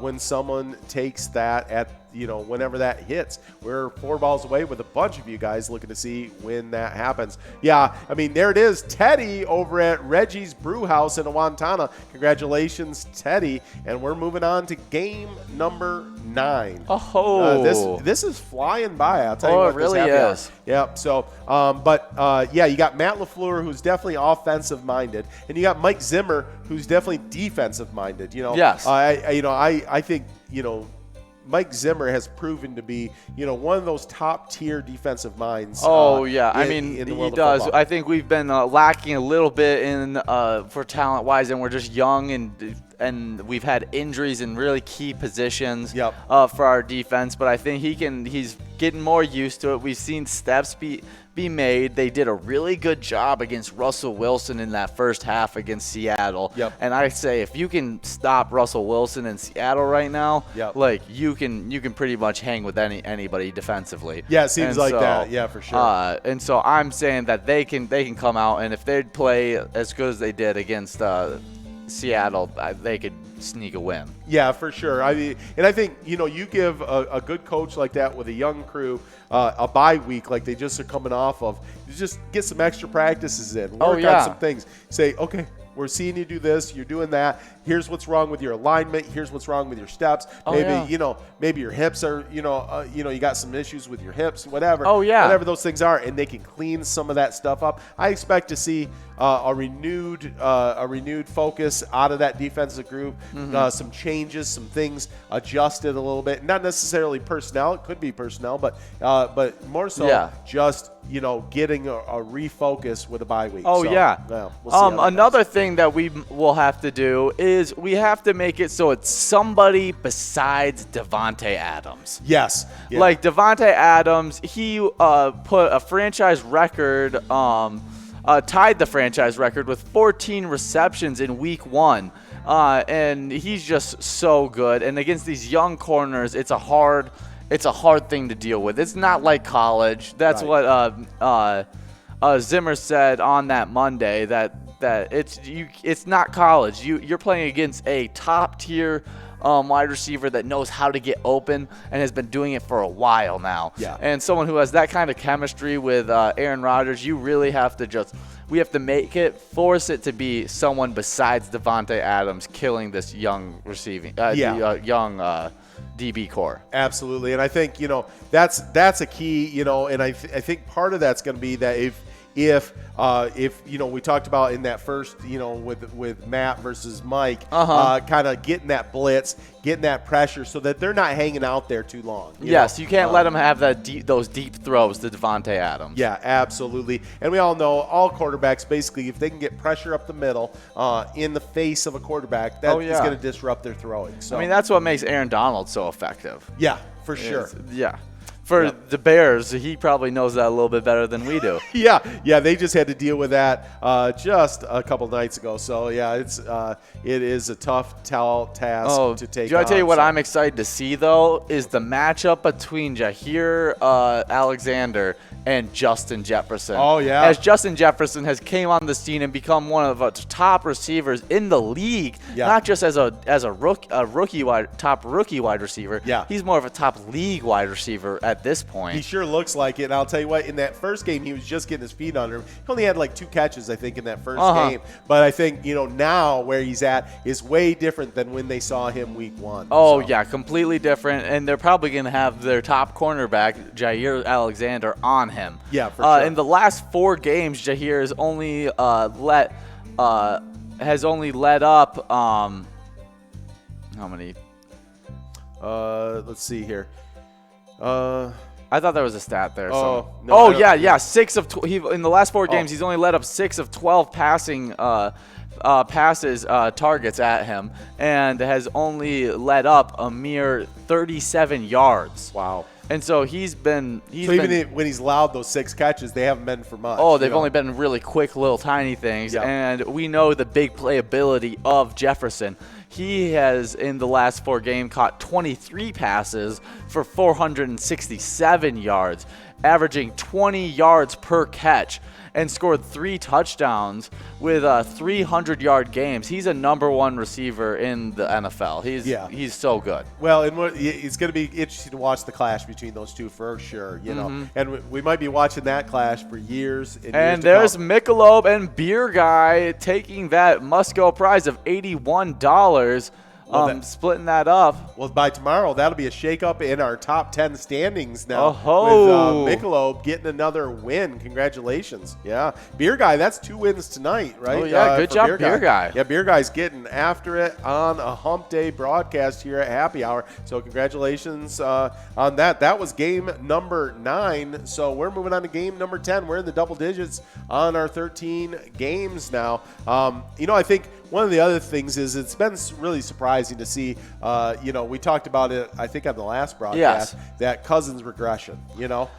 when someone takes that at whenever that hits. We're 4 balls away with a bunch of you guys looking to see when that happens. Yeah, I mean, there it is. Teddy over at Reggie's Brew House in Awantana. Congratulations, Teddy. And we're moving on to game number 9. Oh, this is flying by. I'll tell you Oh, what, it really this happy is. hour. Yep. So, yeah, you got Matt LaFleur, who's definitely offensive minded, and you got Mike Zimmer, who's definitely defensive minded. Yes. I think Mike Zimmer has proven to be one of those top tier defensive minds. Oh yeah, in the world he does. of football. I think we've been lacking a little bit in for talent wise, and we're just young and we've had injuries in really key positions for our defense. But I think he's getting more used to it. We've seen steps be made. They did a really good job against Russell Wilson in that first half against Seattle. And I say if you can stop Russell Wilson in Seattle right now, like you can pretty much hang with anybody defensively. Yeah, it seems like that. Yeah, for sure. And so I'm saying that they can come out, and if they play as good as they did against Seattle, they could sneak a win. Yeah, for sure. I mean, and I think you give a good coach like that with a young crew a bye week like they just are coming off of. You just get some extra practices in, work on some things. Say, okay, we're seeing you do this, you're doing that. Here's what's wrong with your alignment. Here's what's wrong with your steps. Maybe your hips are you got some issues with your hips, whatever. Whatever those things are, and they can clean some of that stuff up. I expect to see a renewed focus out of that defensive group. Some changes, some things adjusted a little bit. Not necessarily personnel. It could be personnel, but more so just getting a refocus with a bye week. We'll see another thing that we will have to do is we have to make it so it's somebody besides Davante Adams. Yes. Yeah. Like Davante Adams, he put a franchise record, tied the franchise record with 14 receptions in week 1. And he's just so good. And against these young corners, it's a hard thing to deal with. It's not like college. That's what Zimmer said on that Monday, that it's not college. You're playing against a top tier wide receiver that knows how to get open and has been doing it for a while now. And someone who has that kind of chemistry with Aaron Rodgers, you really have to we have to force it to be someone besides Davante Adams killing this young receiving, young DB core. Absolutely, and I think that's a key. And I think part of that's going to be that if we talked about in that first with Matt versus Mike, kind of getting that blitz, getting that pressure, so that they're not hanging out there too long. You can't let them have those deep throws to Davante Adams. Yeah, absolutely. And we all know all quarterbacks basically, if they can get pressure up the middle in the face of a quarterback, that is going to disrupt their throwing. So I mean, that's what makes Aaron Donald so effective. Yeah, for sure. For the Bears, he probably knows that a little bit better than we do. Yeah, they just had to deal with that just a couple nights ago. So yeah, it is a tough task to take. Do I tell you what I'm excited to see though is the matchup between Jair Alexander and Justin Jefferson. As Justin Jefferson has came on the scene and become one of the top receivers in the league, not just as a top rookie wide receiver. He's more of a top league wide receiver at this point. He sure looks like it. And I'll tell you what, in that first game, he was just getting his feet under him. He only had like 2 catches, I think, in that first game. But I think, now where he's at is way different than when they saw him week 1. Completely different. And they're probably going to have their top cornerback, Jair Alexander, on him. Yeah, for sure. In the last 4 games, Jair has only led up how many? Let's see here. I thought there was a stat there. No, 6 of in the last 4 games, he's only led up 6 of 12 passing targets at him, and has only led up a mere 37 yards. Wow. And so even when he's allowed those 6 catches, they haven't been for much. They've only been really quick little tiny things. And we know the big playability of Jefferson. He has, in the last 4 games, caught 23 passes for 467 yards. averaging 20 yards per catch and scored 3 touchdowns with 300-yard games. He's a #1 receiver in the NFL. He's so good. Well, and it's going to be interesting to watch the clash between those two for sure. You know, and we might be watching that clash for years. And there's Michelob and Beer Guy taking that must-go prize of $81. Splitting that up. Well, by tomorrow, that'll be a shakeup in our top 10 standings now. With Michelob getting another win. Congratulations. Yeah. Beer Guy, that's 2 wins tonight, right? Oh, yeah. Good job, Beer Guy. Yeah, Beer Guy's getting after it on a hump day broadcast here at Happy Hour. So congratulations on that. That was game number 9. So we're moving on to game number 10. We're in the double digits on our 13 games now. I think one of the other things is it's been really surprising to see, we talked about it, I think, on the last broadcast, that Cousins regression,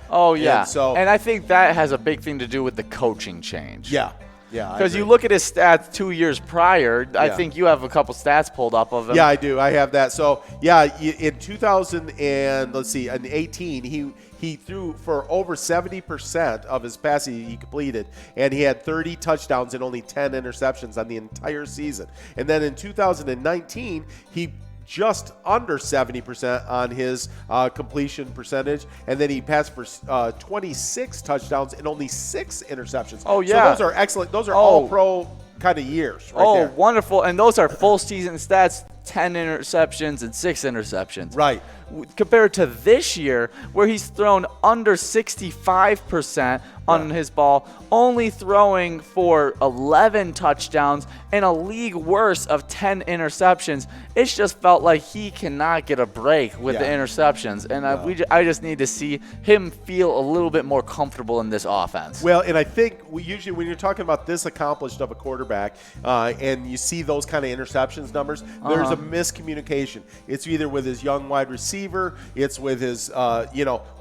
Oh, yeah. And I think that has a big thing to do with the coaching change. Yeah. Yeah. Because you look at his stats 2 years prior, I think you have a couple stats pulled up of him. Yeah, I do. I have that. So, in 2018, he threw for over 70% of his passes he completed, and he had 30 touchdowns and only 10 interceptions on the entire season. And then in 2019, he just under 70% on his completion percentage, and then he passed for 26 touchdowns and only 6 interceptions. Oh, yeah. So those are excellent. Those are all pro kind of years right there. Wonderful. And those are full season stats, 10 interceptions and 6 interceptions. Right. Compared to this year, where he's thrown under 65% on his ball, only throwing for 11 touchdowns and a league worse of 10 interceptions. It's just felt like he cannot get a break with the interceptions, and I just need to see him feel a little bit more comfortable in this offense. Well, and I think usually when you're talking about this accomplished of a quarterback and you see those kind of interceptions numbers, there's a miscommunication. It's either with his young wide receiver, it's with his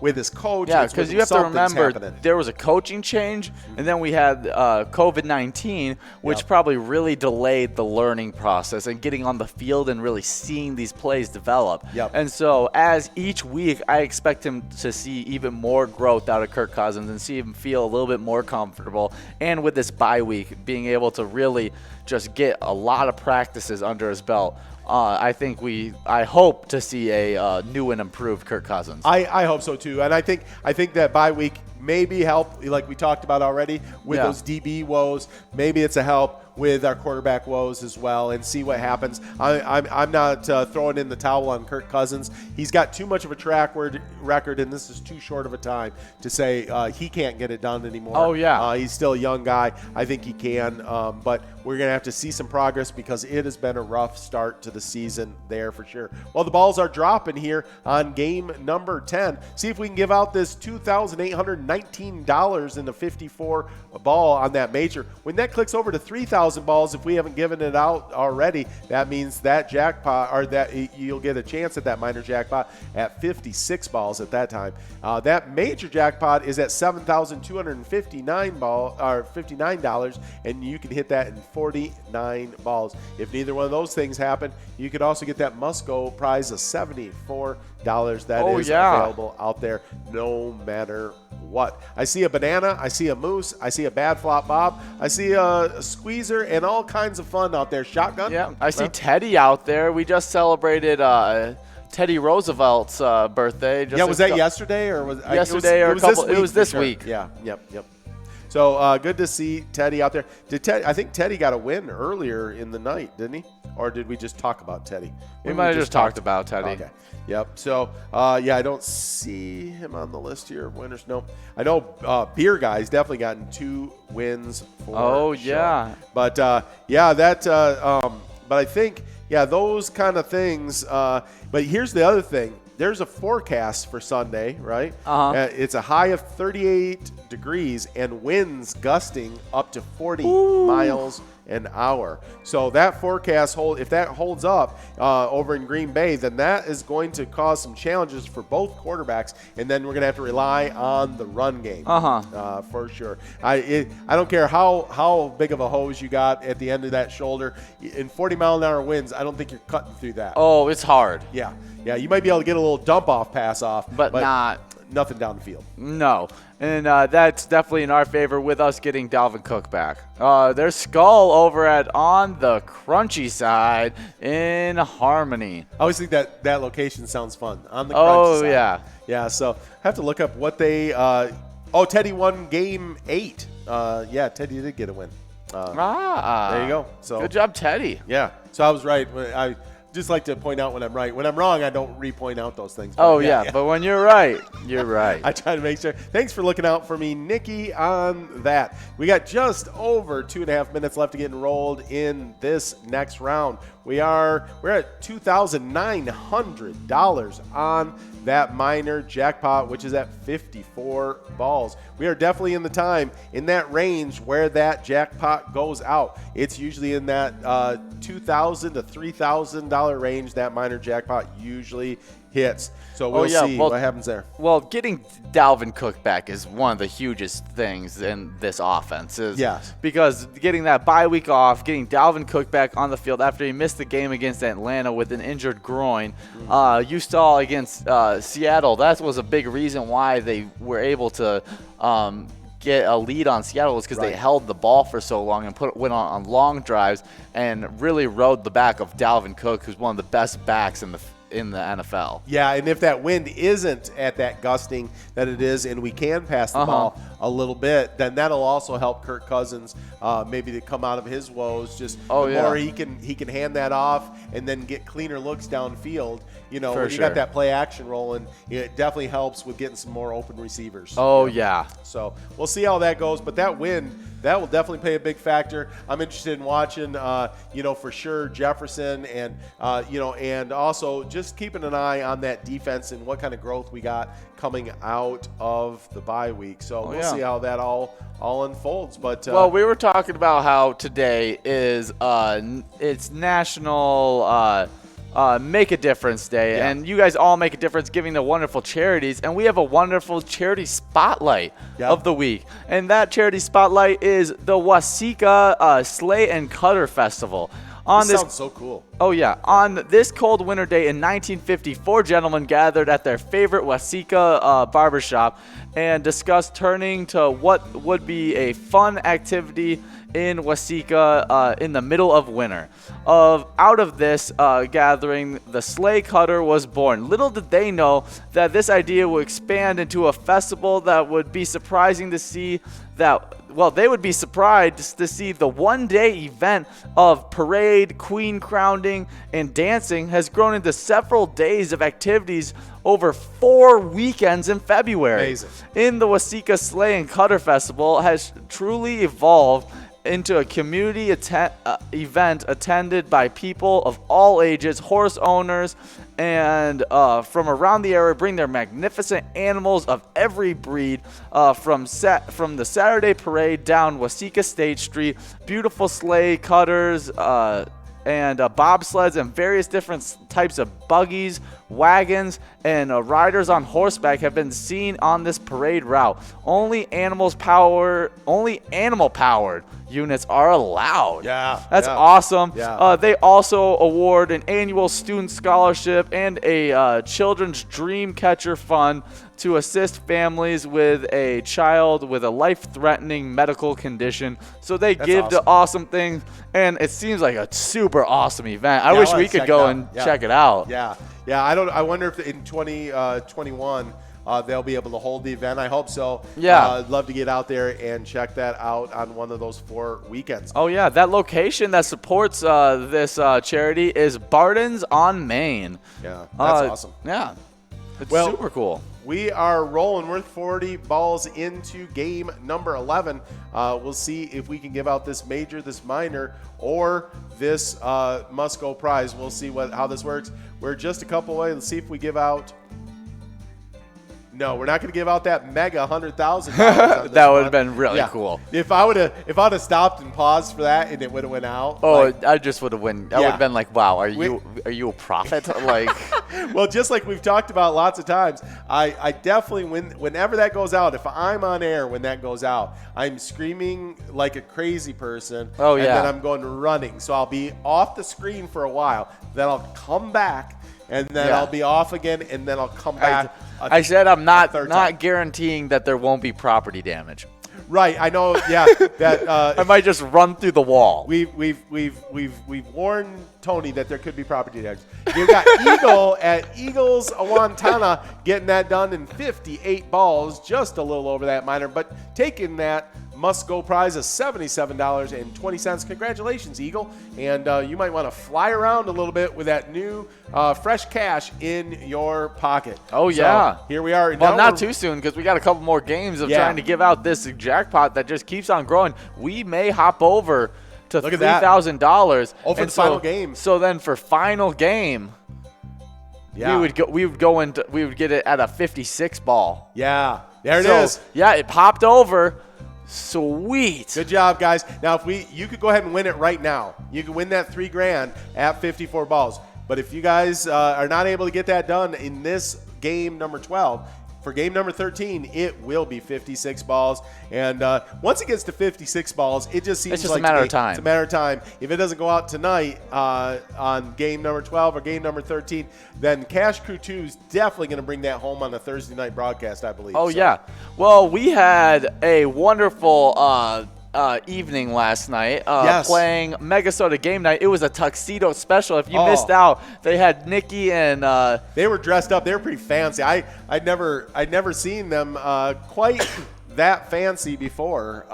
with his coach. Yeah, because you have to remember there was a coaching change, and then we had COVID-19, which probably really delayed the learning process and getting on the field and really seeing these plays develop. And so as each week, I expect him to see even more growth out of Kirk Cousins and see him feel a little bit more comfortable. And with this bye week, being able to really just get a lot of practices under his belt. I hope to see a new and improved Kirk Cousins. I hope so too, and I think that bye week maybe help, like we talked about already, with those DB woes. Maybe it's a help with our quarterback woes as well, and see what happens. I'm not throwing in the towel on Kirk Cousins. He's got too much of a track record, and this is too short of a time to say he can't get it done anymore. Oh, yeah. He's still a young guy. I think he can, but we're going to have to see some progress because it has been a rough start to the season there for sure. Well, the balls are dropping here on game number 10. See if we can give out this $2,819 in the 54 ball on that major. When that clicks over to 3,000 balls, if we haven't given it out already, that means that jackpot, or that you'll get a chance at that minor jackpot at 56 balls at that time. That major jackpot is at $7,259, and you can hit that in 49 balls. If neither one of those things happen, you could also get that must-go prize of $74. That is available out there no matter what. I see a banana, I see a moose, I see a bad flop bob, I see a squeezer, and all kinds of fun out there. Shotgun? Yeah, I see Teddy out there. We just celebrated Teddy Roosevelt's birthday. Was that yesterday or was yesterday it was this week? Yeah, yep. So good to see Teddy out there. I think Teddy got a win earlier in the night, didn't he? Or did we just talk about Teddy? We might have just talked about Teddy. Okay. Yep. So, I don't see him on the list here of winners. No. I know Beer Guy's definitely gotten 2 wins for yeah. But, but I think, those kind of things. But here's the other thing. There's a forecast for Sunday, right? It's a high of 38 degrees and winds gusting up to 40 miles an hour. So that forecast if that holds up over in Green Bay, then that is going to cause some challenges for both quarterbacks, and then we're going to have to rely on the run game for sure. I don't care how big of a hose you got at the end of that shoulder. In 40-mile-an-hour winds, I don't think you're cutting through that. Oh, it's hard. Yeah, you might be able to get a little dump-off pass off. But not nothing down the field. No, and that's definitely in our favor with us getting Dalvin Cook back. There's Skull over at on the crunchy side in Harmony. I always think that location sounds fun. On the crunchy side. Yeah. Yeah, so I have to look up what they Teddy won game 8. Yeah, Teddy did get a win. There you go. So good job, Teddy. Yeah. So I was right. I just like to point out when I'm right. When I'm wrong, I don't re-point out those things. But but when you're right, you're right. I try to make sure. Thanks for looking out for me, Nikki, on that. We got just over 2.5 minutes left to get enrolled in this next round. We're at $2,900 on that minor jackpot, which is at 54 balls. We are definitely in the time in that range where that jackpot goes out. It's usually in that $2,000 to $3,000 range that minor jackpot usually hits. So we'll see what happens there. Well, getting Dalvin Cook back is one of the hugest things in this offense. Because getting that bye week off, getting Dalvin Cook back on the field after he missed the game against Atlanta with an injured groin. You saw against Seattle, that was a big reason why they were able to get a lead on Seattle was because they held the ball for so long and went on long drives and really rode the back of Dalvin Cook, who's one of the best backs in the NFL. Yeah, and if that wind isn't at that gusting that it is and we can pass the ball a little bit, then that'll also help Kirk Cousins maybe to come out of his woes. Just the more he can hand that off and then get cleaner looks downfield. You know, when you got that play action rolling, it definitely helps with getting some more open receivers. So we'll see how that goes. But that wind, that will definitely play a big factor. I'm interested in watching, for sure Jefferson and, and also just keeping an eye on that defense and what kind of growth we got coming out of the bye week. So we'll see how that all unfolds. But we were talking about how today is it's National Make a Difference Day, and you guys all make a difference giving to wonderful charities, and we have a wonderful charity spotlight of the week, and that charity spotlight is the Waseca Sleigh and Cutter Festival. This sounds so cool. On this cold winter day in 1950, 4 gentlemen gathered at their favorite Waseca barbershop and discussed turning to what would be a fun activity in Waseca in the middle of winter. Out of this gathering, the sleigh cutter was born. Little did they know that this idea would expand into a festival that would be surprising to see they would be surprised to see the one-day event of parade, queen crowning, and dancing has grown into several days of activities over 4 weekends in February. Amazing. In the Waseca Sleigh and Cutter Festival has truly evolved into a community event attended by people of all ages, horse owners, and from around the area bring their magnificent animals of every breed from the Saturday parade down Waseca State Street. Beautiful sleigh cutters and bobsleds and various different types of buggies, wagons, and riders on horseback have been seen on this parade route. Only animal-powered units are allowed. That's awesome. They also award an annual student scholarship and a children's dream catcher fund to assist families with a child with a life-threatening medical condition. So they give to awesome things, and it seems like a super awesome event. I wish we could go and check it out. I wonder if in 2021 they'll be able to hold the event. I hope so. I'd love to get out there and check that out on one of those 4 weekends. That location that supports this charity is Barton's on Main. That's awesome. It's super cool. We are rolling. We're 40 balls into game number 11. We'll see if we can give out this major, this minor, or this must-go prize. We'll see how this works. We're just a couple away. Let's see if we give out. No, we're not going to give out that mega $100,000. That would have been really cool. If I would have stopped and paused for that, and it would have went out. I just would have won. I would have been like, "Wow, are you a prophet?" Like, well, just like we've talked about lots of times, I definitely whenever that goes out, if I'm on air when that goes out, I'm screaming like a crazy person. And then I'm going running. So I'll be off the screen for a while. Then I'll come back. and then Yeah. I'll be off again, and then I'll come back. I said I'm not third time. guaranteeing that there won't be property damage. Right, I know. Yeah, that I might just run through the wall. we've warned Tony that there could be property damage. You've got Eagle at Eagles Awantana getting that done in 58 balls, just a little over that minor, but taking that must-go prize of $77.20. Congratulations, Eagle. And you might want to fly around a little bit with that new fresh cash in your pocket. Oh, So, yeah. here we are. Well, Now not we're- too soon because we got a couple more games of Yeah. trying to give out this jackpot that just keeps on growing. We may hop over to Look at that. $3,000. Oh, for And the final game. So then for final game, Yeah. we would get it at a 56 ball. Yeah, there it So, is. Yeah, it popped over. Sweet. Good job, guys. Now, if you could go ahead and win it right now. You could win that $3,000 at 54 balls. But if you guys are not able to get that done in this game number 12, for game number 13, it will be 56 balls. And once it gets to 56 balls, it just seems It's just like a matter to of me, time. It's a matter of time. If it doesn't go out tonight on game number 12 or game number 13, then Cash Crew 2 is definitely going to bring that home on the Thursday night broadcast, I believe. Oh, So, yeah. Well, we had a wonderful evening last night Yes. playing Mega Soda Game Night. It was a tuxedo special. If you Oh. missed out, they had Nikki and They were dressed up. They were pretty fancy. I'd never seen them quite that fancy before.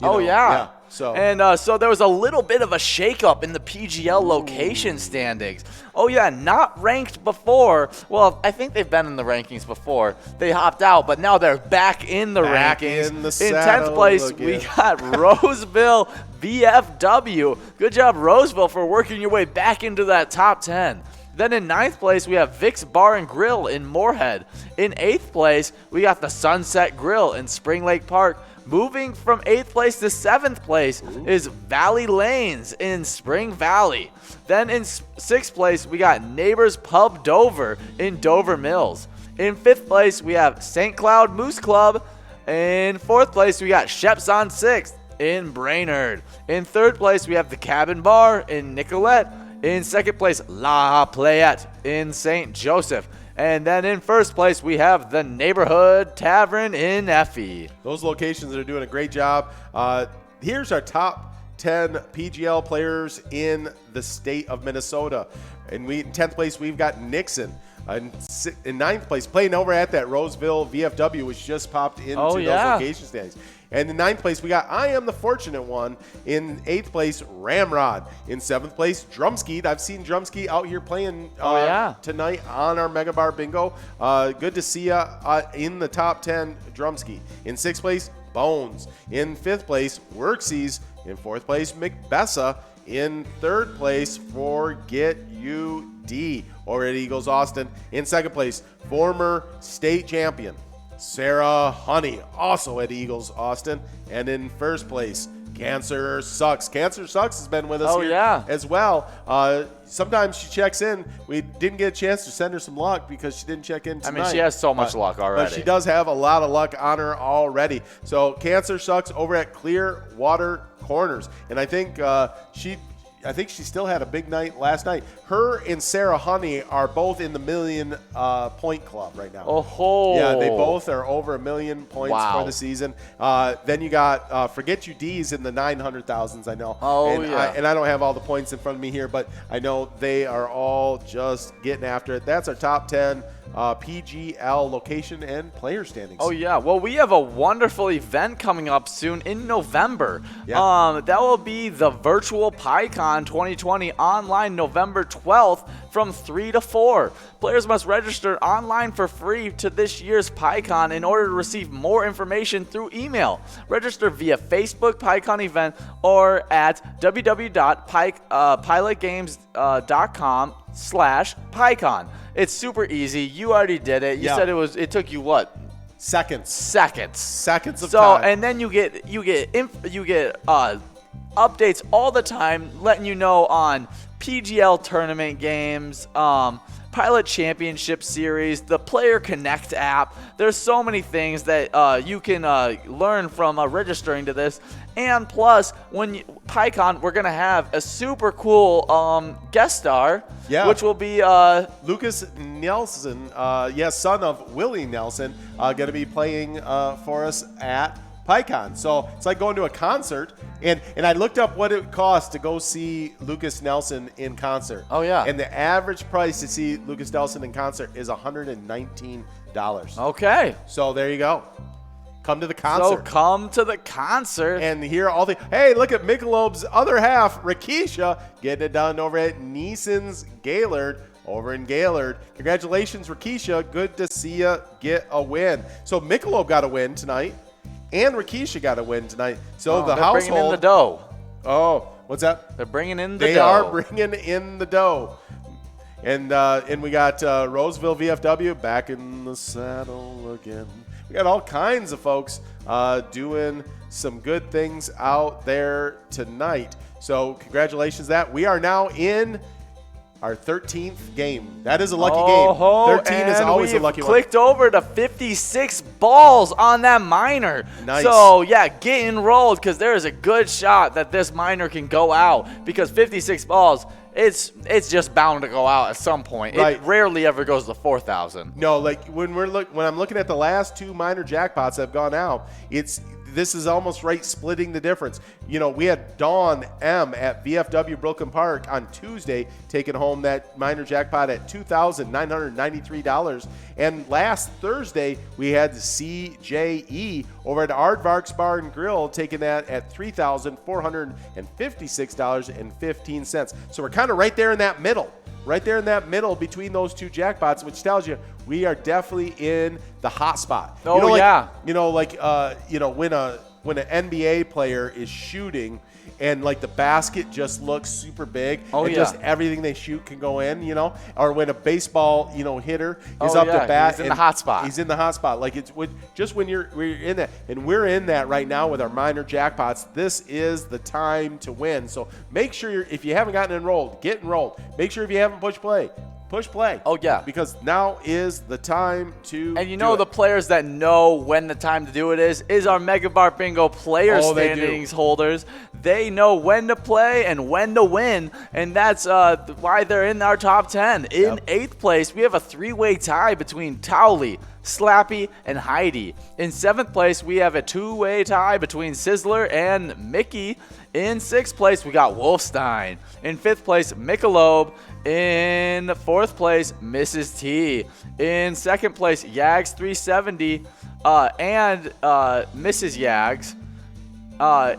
yeah. So And so there was a little bit of a shakeup in the PGL location standings. Oh, yeah, not ranked before. Well, I think they've been in the rankings before. They hopped out, but now they're back in the Back rankings. in the 10th saddle place, again. we got Roseville VFW. Good job, Roseville, for working your way back into that top 10. Then in 9th place, we have Vic's Bar and Grill in Moorhead. In 8th place, we got the Sunset Grill in Spring Lake Park. Moving from 8th place to 7th place is Valley Lanes in Spring Valley. Then in 6th place, we got Neighbors Pub Dover in Dover Mills. In 5th place, we have St. Cloud Moose Club. In 4th place, we got Sheps on 6th in Brainerd. In 3rd place, we have the Cabin Bar in Nicolette. In 2nd place, La Playette in St. Joseph. And then in 1st place, we have the Neighborhood Tavern in Effie. those locations are doing a great job. Here's our top 10 PGL players in the state of Minnesota. And in 10th place, we've got Nixon. In 9th place, playing over at that Roseville VFW, which just popped into Oh, yeah. those location standings. And in 9th place, we got I Am the Fortunate One. In 8th place, Ramrod. In 7th place, Drumskeet. I've seen Drumskeet out here playing tonight on our Mega Bar Bingo. Good to see you in the top 10, Drumskeet. In 6th place, Bones. In 5th place, Worksies. In 4th place, McBessa. In 3rd place, Forget You D over at Eagles Austin. In 2nd place, former state champion Sarah Honey, also at Eagles Austin. And in 1st place, Cancer Sucks. Cancer Sucks has been with us here as well. Sometimes she checks in. We didn't get a chance to send her some luck because she didn't check in tonight. I mean, she has so much luck already. But she does have a lot of luck on her already. So Cancer Sucks over at Clearwater Corners. And I think she still had a big night last night. Her and Sarah Honey are both in the million point club right now. Oh, yeah, they both are over 1 million points for the season. Then you got Forget You D's in the 900,000s, I know. And I don't have all the points in front of me here, but I know they are all just getting after it. That's our top 10 PGL location and player standings. Oh, yeah. Well, we have a wonderful event coming up soon in November. Yeah. That will be the virtual PyCon 2020 online November 12th from 3 to 4. Players must register online for free to this year's PyCon in order to receive more information through email. Register via Facebook PyCon event or at www.pilotgames.com/PyCon. It's super easy. You already did it. You said it took you what? Seconds of time. And then you get updates all the time, letting you know on PGL tournament games, Pilot Championship Series, the Player Connect app. There's so many things that you can learn from registering to this. And plus, PyCon, we're going to have a super cool guest star, which will be Lucas Nelson, son of Willie Nelson, going to be playing for us at PyCon. So it's like going to a concert. And I looked up what it costs to go see Lucas Nelson in concert. Oh, yeah. And the average price to see Lucas Nelson in concert is $119. Okay. So there you go. Come to the concert. So come to the concert. And hear all the, hey, look at Michelob's other half, Rakisha, getting it done over at Neeson's Gaylord over in Gaylord. Congratulations, Rakisha. Good to see you get a win. So Michelob got a win tonight, and Rakisha got a win tonight. So the household. They're bringing in the dough. Oh, what's that? They're bringing in the dough. They are bringing in the dough. And we got Roseville VFW back in the saddle again. We got all kinds of folks doing some good things out there tonight. So congratulations that. We are now in our 13th game. That is a lucky game. 13 is always a lucky one. Clicked over to 56 balls on that minor. Nice. So, yeah, get enrolled because there is a good shot that this minor can go out because 56 balls, it's just bound to go out at some point. Right. It rarely ever goes to 4,000. No, like when I'm looking at the last two minor jackpots that have gone out, this is almost right splitting the difference. You know, we had Dawn M at VFW Brooklyn Park on Tuesday taking home that minor jackpot at $2,993. And last Thursday, we had CJE over at Aardvark's Bar and Grill taking that at $3,456.15. So we're kind of right there in that middle. Right there in that middle between those two jackpots, which tells you we are definitely in the hot spot. Oh, yeah. When an NBA player is shooting and like the basket just looks super big and just everything they shoot can go in, or when a baseball, hitter is up to bat. He's in the hot spot. He's in the hot spot. Like just when we're in that, and we're in that right now with our minor jackpots, this is the time to win. So make sure if you haven't gotten enrolled, get enrolled. Make sure if you haven't push play. Oh, yeah. Because now is the time to And the players that know when the time to do it is our MegaBarBingo player standings holders. They know when to play and when to win, and that's why they're in our top 10. In 8th place, we have a 3-way tie between Towley, Slappy, and Heidi. In 7th place, we have a 2-way tie between Sizzler and Mickey. In 6th place, we got Wolfstein. In 5th place, Michelob. In 4th place, Mrs. T. In 2nd place, Yags 370 and Mrs. Yags.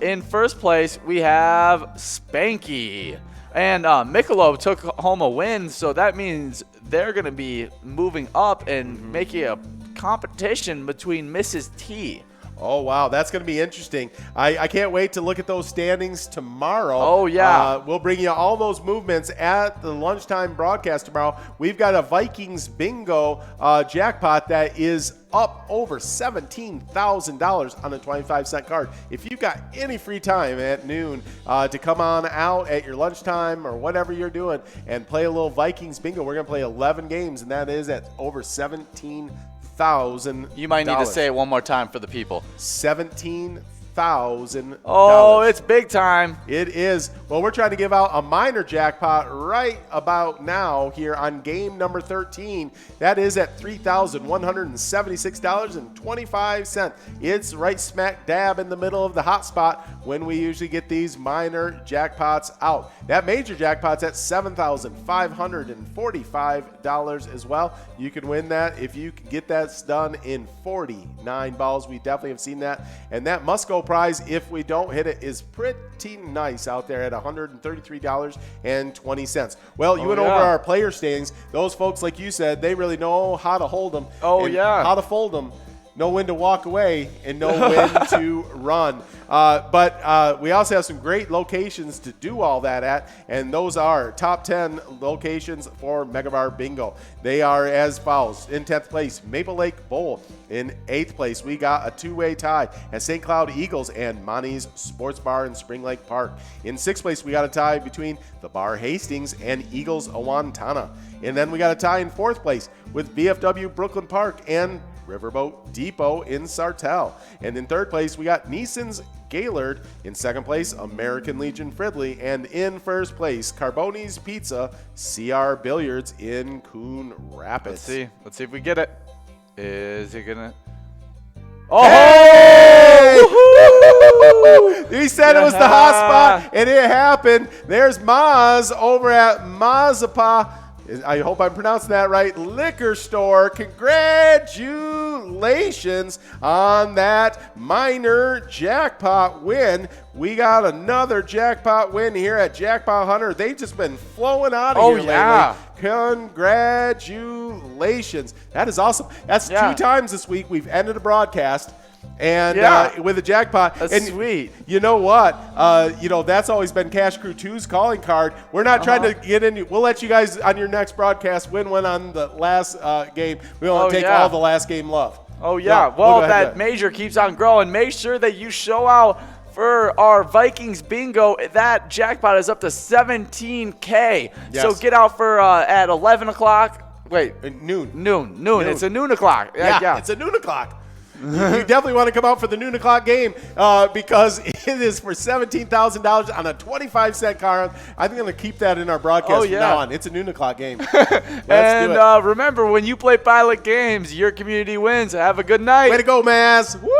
In 1st place, we have Spanky. And Michelob took home a win, so that means they're going to be moving up and making a competition between Mrs. T. Oh, wow. That's going to be interesting. I can't wait to look at those standings tomorrow. Oh, yeah. We'll bring you all those movements at the lunchtime broadcast tomorrow. We've got a Vikings bingo jackpot that is up over $17,000 on a 25-cent card. If you've got any free time at noon to come on out at your lunchtime or whatever you're doing and play a little Vikings bingo, we're going to play 11 games, and that is at over $17,000. You might need to say it one more time for the people. $17,000. Oh, it's big time. It is. Well, we're trying to give out a minor jackpot right about now here on game number 13. That is at $3,176.25. It's right smack dab in the middle of the hot spot when we usually get these minor jackpots out. That major jackpot's at $7,545 as well. You can win that if you can get that done in 49 balls. We definitely have seen that. And that must-go prize, if we don't hit it, is pretty nice out there at $133.20. Well, you went over our player standings. Those folks, like you said, they really know how to hold them. How to fold them. Know when to walk away and know when to run. But we also have some great locations to do all that at, and those are top 10 locations for MegaBarBingo. They are as follows. In 10th place, Maple Lake Bowl. In 8th place, we got a 2-way tie at St. Cloud Eagles and Monty's Sports Bar in Spring Lake Park. In 6th place, we got a tie between the Bar Hastings and Eagles Awantana. And then we got a tie in 4th place with VFW Brooklyn Park and Riverboat Depot in Sartell. And in third place, we got Neeson's Gaylord. In second place, American Legion Fridley. And in first place, Carboni's Pizza, CR Billiards in Coon Rapids. Let's see if we get it. Is it gonna? Oh! Hey! He said it was the hot spot, and it happened. There's Maz over at Mazapa. I hope I'm pronouncing that right. Liquor store. Congratulations on that minor jackpot win. We got another jackpot win here at Jackpot Hunter. They've just been flowing out of here lately. Congratulations. That is awesome. That's 2 times this week we've ended a broadcast. And with a jackpot. That's sweet. You know what? That's always been Cash Crew 2's calling card. We're not trying to get in. We'll let you guys on your next broadcast win one on the last game. We won't take all the last game love. Oh, yeah. Well, that major keeps on growing. Make sure that you show out for our Vikings bingo. That jackpot is up to 17K. Yes. So get out for at 11 o'clock. Wait. Noon. It's a noon o'clock. Yeah, it's a noon o'clock. You definitely want to come out for the noon o'clock game because it is for $17,000 on a 25-cent card. I'm going to keep that in our broadcast from now on. It's a noon o'clock game. And remember, when you play Pilot Games, your community wins. Have a good night. Way to go, Maz. Woo!